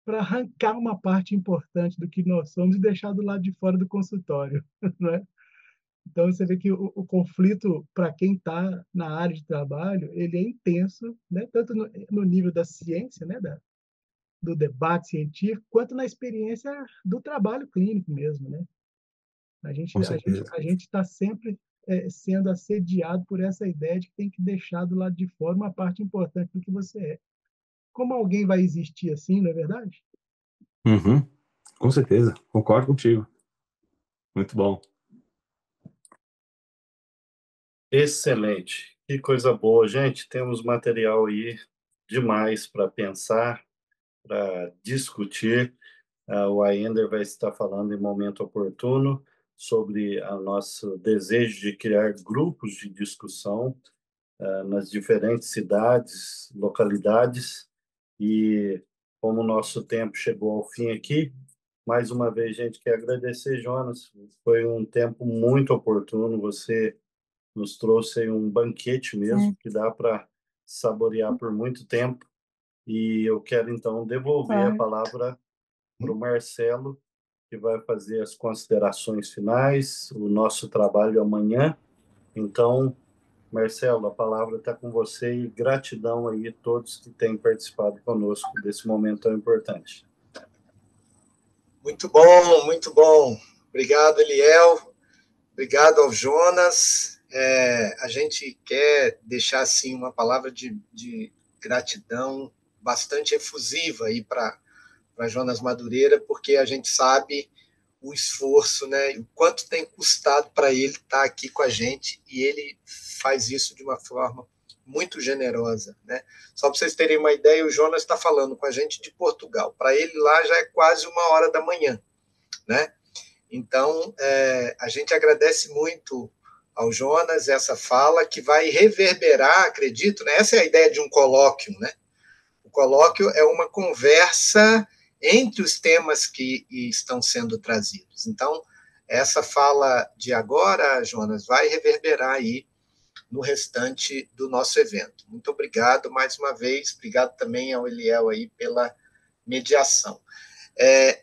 para arrancar uma parte importante do que nós somos e deixar do lado de fora do consultório, né? Então você vê que o conflito para quem está na área de trabalho ele é intenso, né? Tanto no nível da ciência, né? do debate científico, quanto na experiência do trabalho clínico mesmo, né? Com certeza. A gente está sempre sendo assediado por essa ideia de que tem que deixar do lado de fora uma parte importante do que você é. Como alguém vai existir assim, não é verdade? Uhum. Com certeza, concordo contigo. Muito bom. Excelente. Que coisa boa, gente. Temos material aí demais para pensar, para discutir. O Aender vai estar falando em momento oportuno sobre o nosso desejo de criar grupos de discussão nas diferentes cidades, localidades. E como o nosso tempo chegou ao fim aqui, mais uma vez, gente, quer agradecer, Jonas. Foi um tempo muito oportuno. Você nos trouxe aí um banquete mesmo, que dá para saborear por muito tempo. E eu quero, então, devolver a palavra para o Marcelo, que vai fazer as considerações finais, o nosso trabalho amanhã. Então, Marcelo, a palavra está com você e gratidão aí a todos que têm participado conosco desse momento tão importante. Muito bom, muito bom. Obrigado, Eliel. Obrigado ao Jonas. A gente quer deixar assim uma palavra de gratidão bastante efusiva aí para Jonas Madureira, porque a gente sabe o esforço, né, o quanto tem custado para ele estar aqui com a gente, e ele faz isso de uma forma muito generosa, né? Só para vocês terem uma ideia, o Jonas está falando com a gente de Portugal. Para ele lá já é quase 1 hora da manhã, né? Então, a gente agradece muito ao Jonas essa fala que vai reverberar, acredito, né? Essa é a ideia de um colóquio, né? O colóquio é uma conversa entre os temas que estão sendo trazidos. Então, essa fala de agora, Jonas, vai reverberar aí no restante do nosso evento. Muito obrigado mais uma vez, obrigado também ao Eliel aí pela mediação.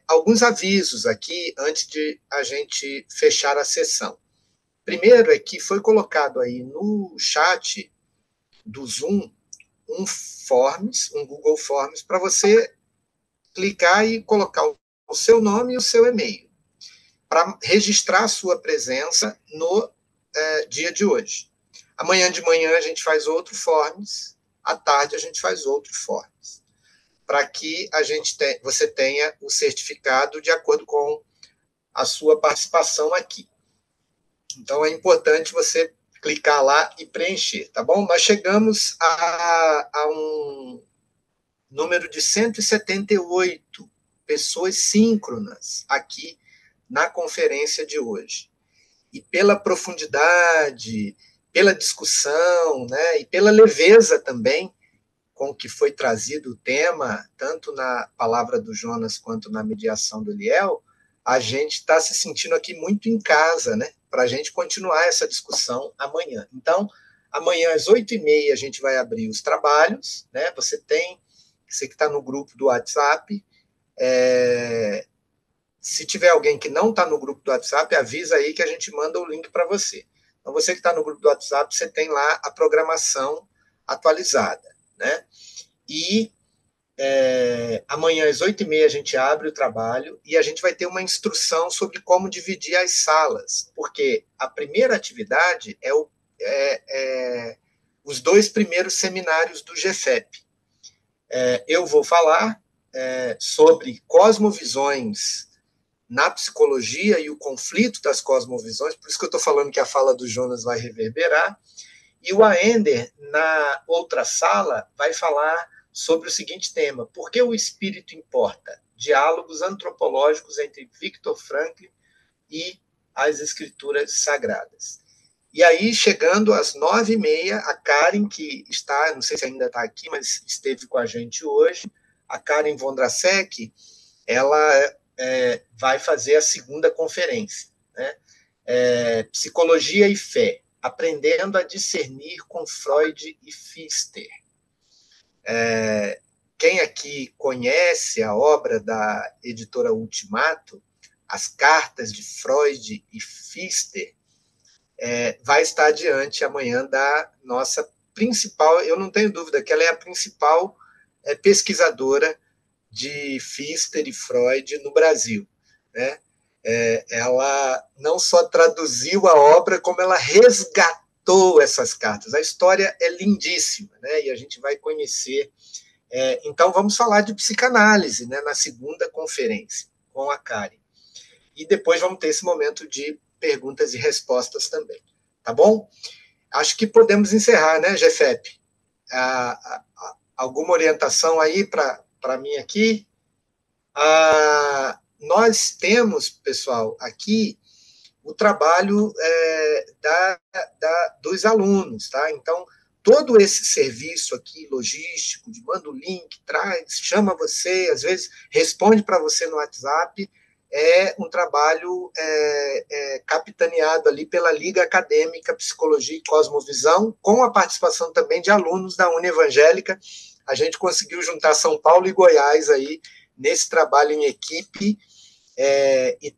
Alguns avisos aqui antes de a gente fechar a sessão. Primeiro é que foi colocado aí no chat do Zoom um Google Forms, para você clicar e colocar o seu nome e o seu e-mail, para registrar a sua presença no dia de hoje. Amanhã de manhã a gente faz outro Forms, à tarde a gente faz outro Forms, para que você tenha o certificado de acordo com a sua participação aqui. Então, é importante você clicar lá e preencher, tá bom? Nós chegamos a um número de 178 pessoas síncronas aqui na conferência de hoje. E pela profundidade, pela discussão, né, e pela leveza também com que foi trazido o tema, tanto na palavra do Jonas quanto na mediação do Eliel, a gente está se sentindo aqui muito em casa, né, para a gente continuar essa discussão amanhã. Então, amanhã às 8h30 a gente vai abrir os trabalhos, né, você que está no grupo do WhatsApp, se tiver alguém que não está no grupo do WhatsApp, avisa aí que a gente manda o link para você. Então, você que está no grupo do WhatsApp, você tem lá a programação atualizada, né? E amanhã às 8h30 a gente abre o trabalho e a gente vai ter uma instrução sobre como dividir as salas, porque a primeira atividade é os 2 primeiros seminários do GFEP. Eu vou falar sobre cosmovisões na psicologia e o conflito das cosmovisões, por isso que eu estou falando que a fala do Jonas vai reverberar, e o Aender, na outra sala, vai falar sobre o seguinte tema: por que o espírito importa? Diálogos antropológicos entre Viktor Frankl e as escrituras sagradas. E aí, chegando às 9h30, a Karen, que está, não sei se ainda está aqui, mas esteve com a gente hoje, a Karen Vondrasek, ela vai fazer a segunda conferência, né? Psicologia e Fé, aprendendo a discernir com Freud e Pfister. Quem aqui conhece a obra da editora Ultimato, As Cartas de Freud e Pfister, vai estar diante amanhã da nossa principal, eu não tenho dúvida que ela é a principal pesquisadora de Pfister e Freud no Brasil, né? Ela não só traduziu a obra, como ela resgatou essas cartas. A história é lindíssima, né? E a gente vai conhecer. Então, vamos falar de psicanálise, né, na segunda conferência, com a Karen. E depois vamos ter esse momento de perguntas e respostas também. Tá bom? Acho que podemos encerrar, né, Jefep? Alguma orientação aí para mim aqui? Nós temos, pessoal, aqui o trabalho dos alunos, tá? Então, todo esse serviço aqui, logístico, de manda o link, traz, chama você, às vezes responde para você no WhatsApp, é um trabalho capitaneado ali pela Liga Acadêmica Psicologia e Cosmovisão, com a participação também de alunos da Uni Evangélica. A gente conseguiu juntar São Paulo e Goiás aí nesse trabalho em equipe, e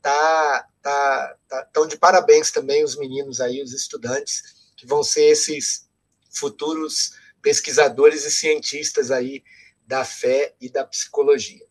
estão de parabéns também os meninos aí, os estudantes, que vão ser esses futuros pesquisadores e cientistas aí da fé e da psicologia.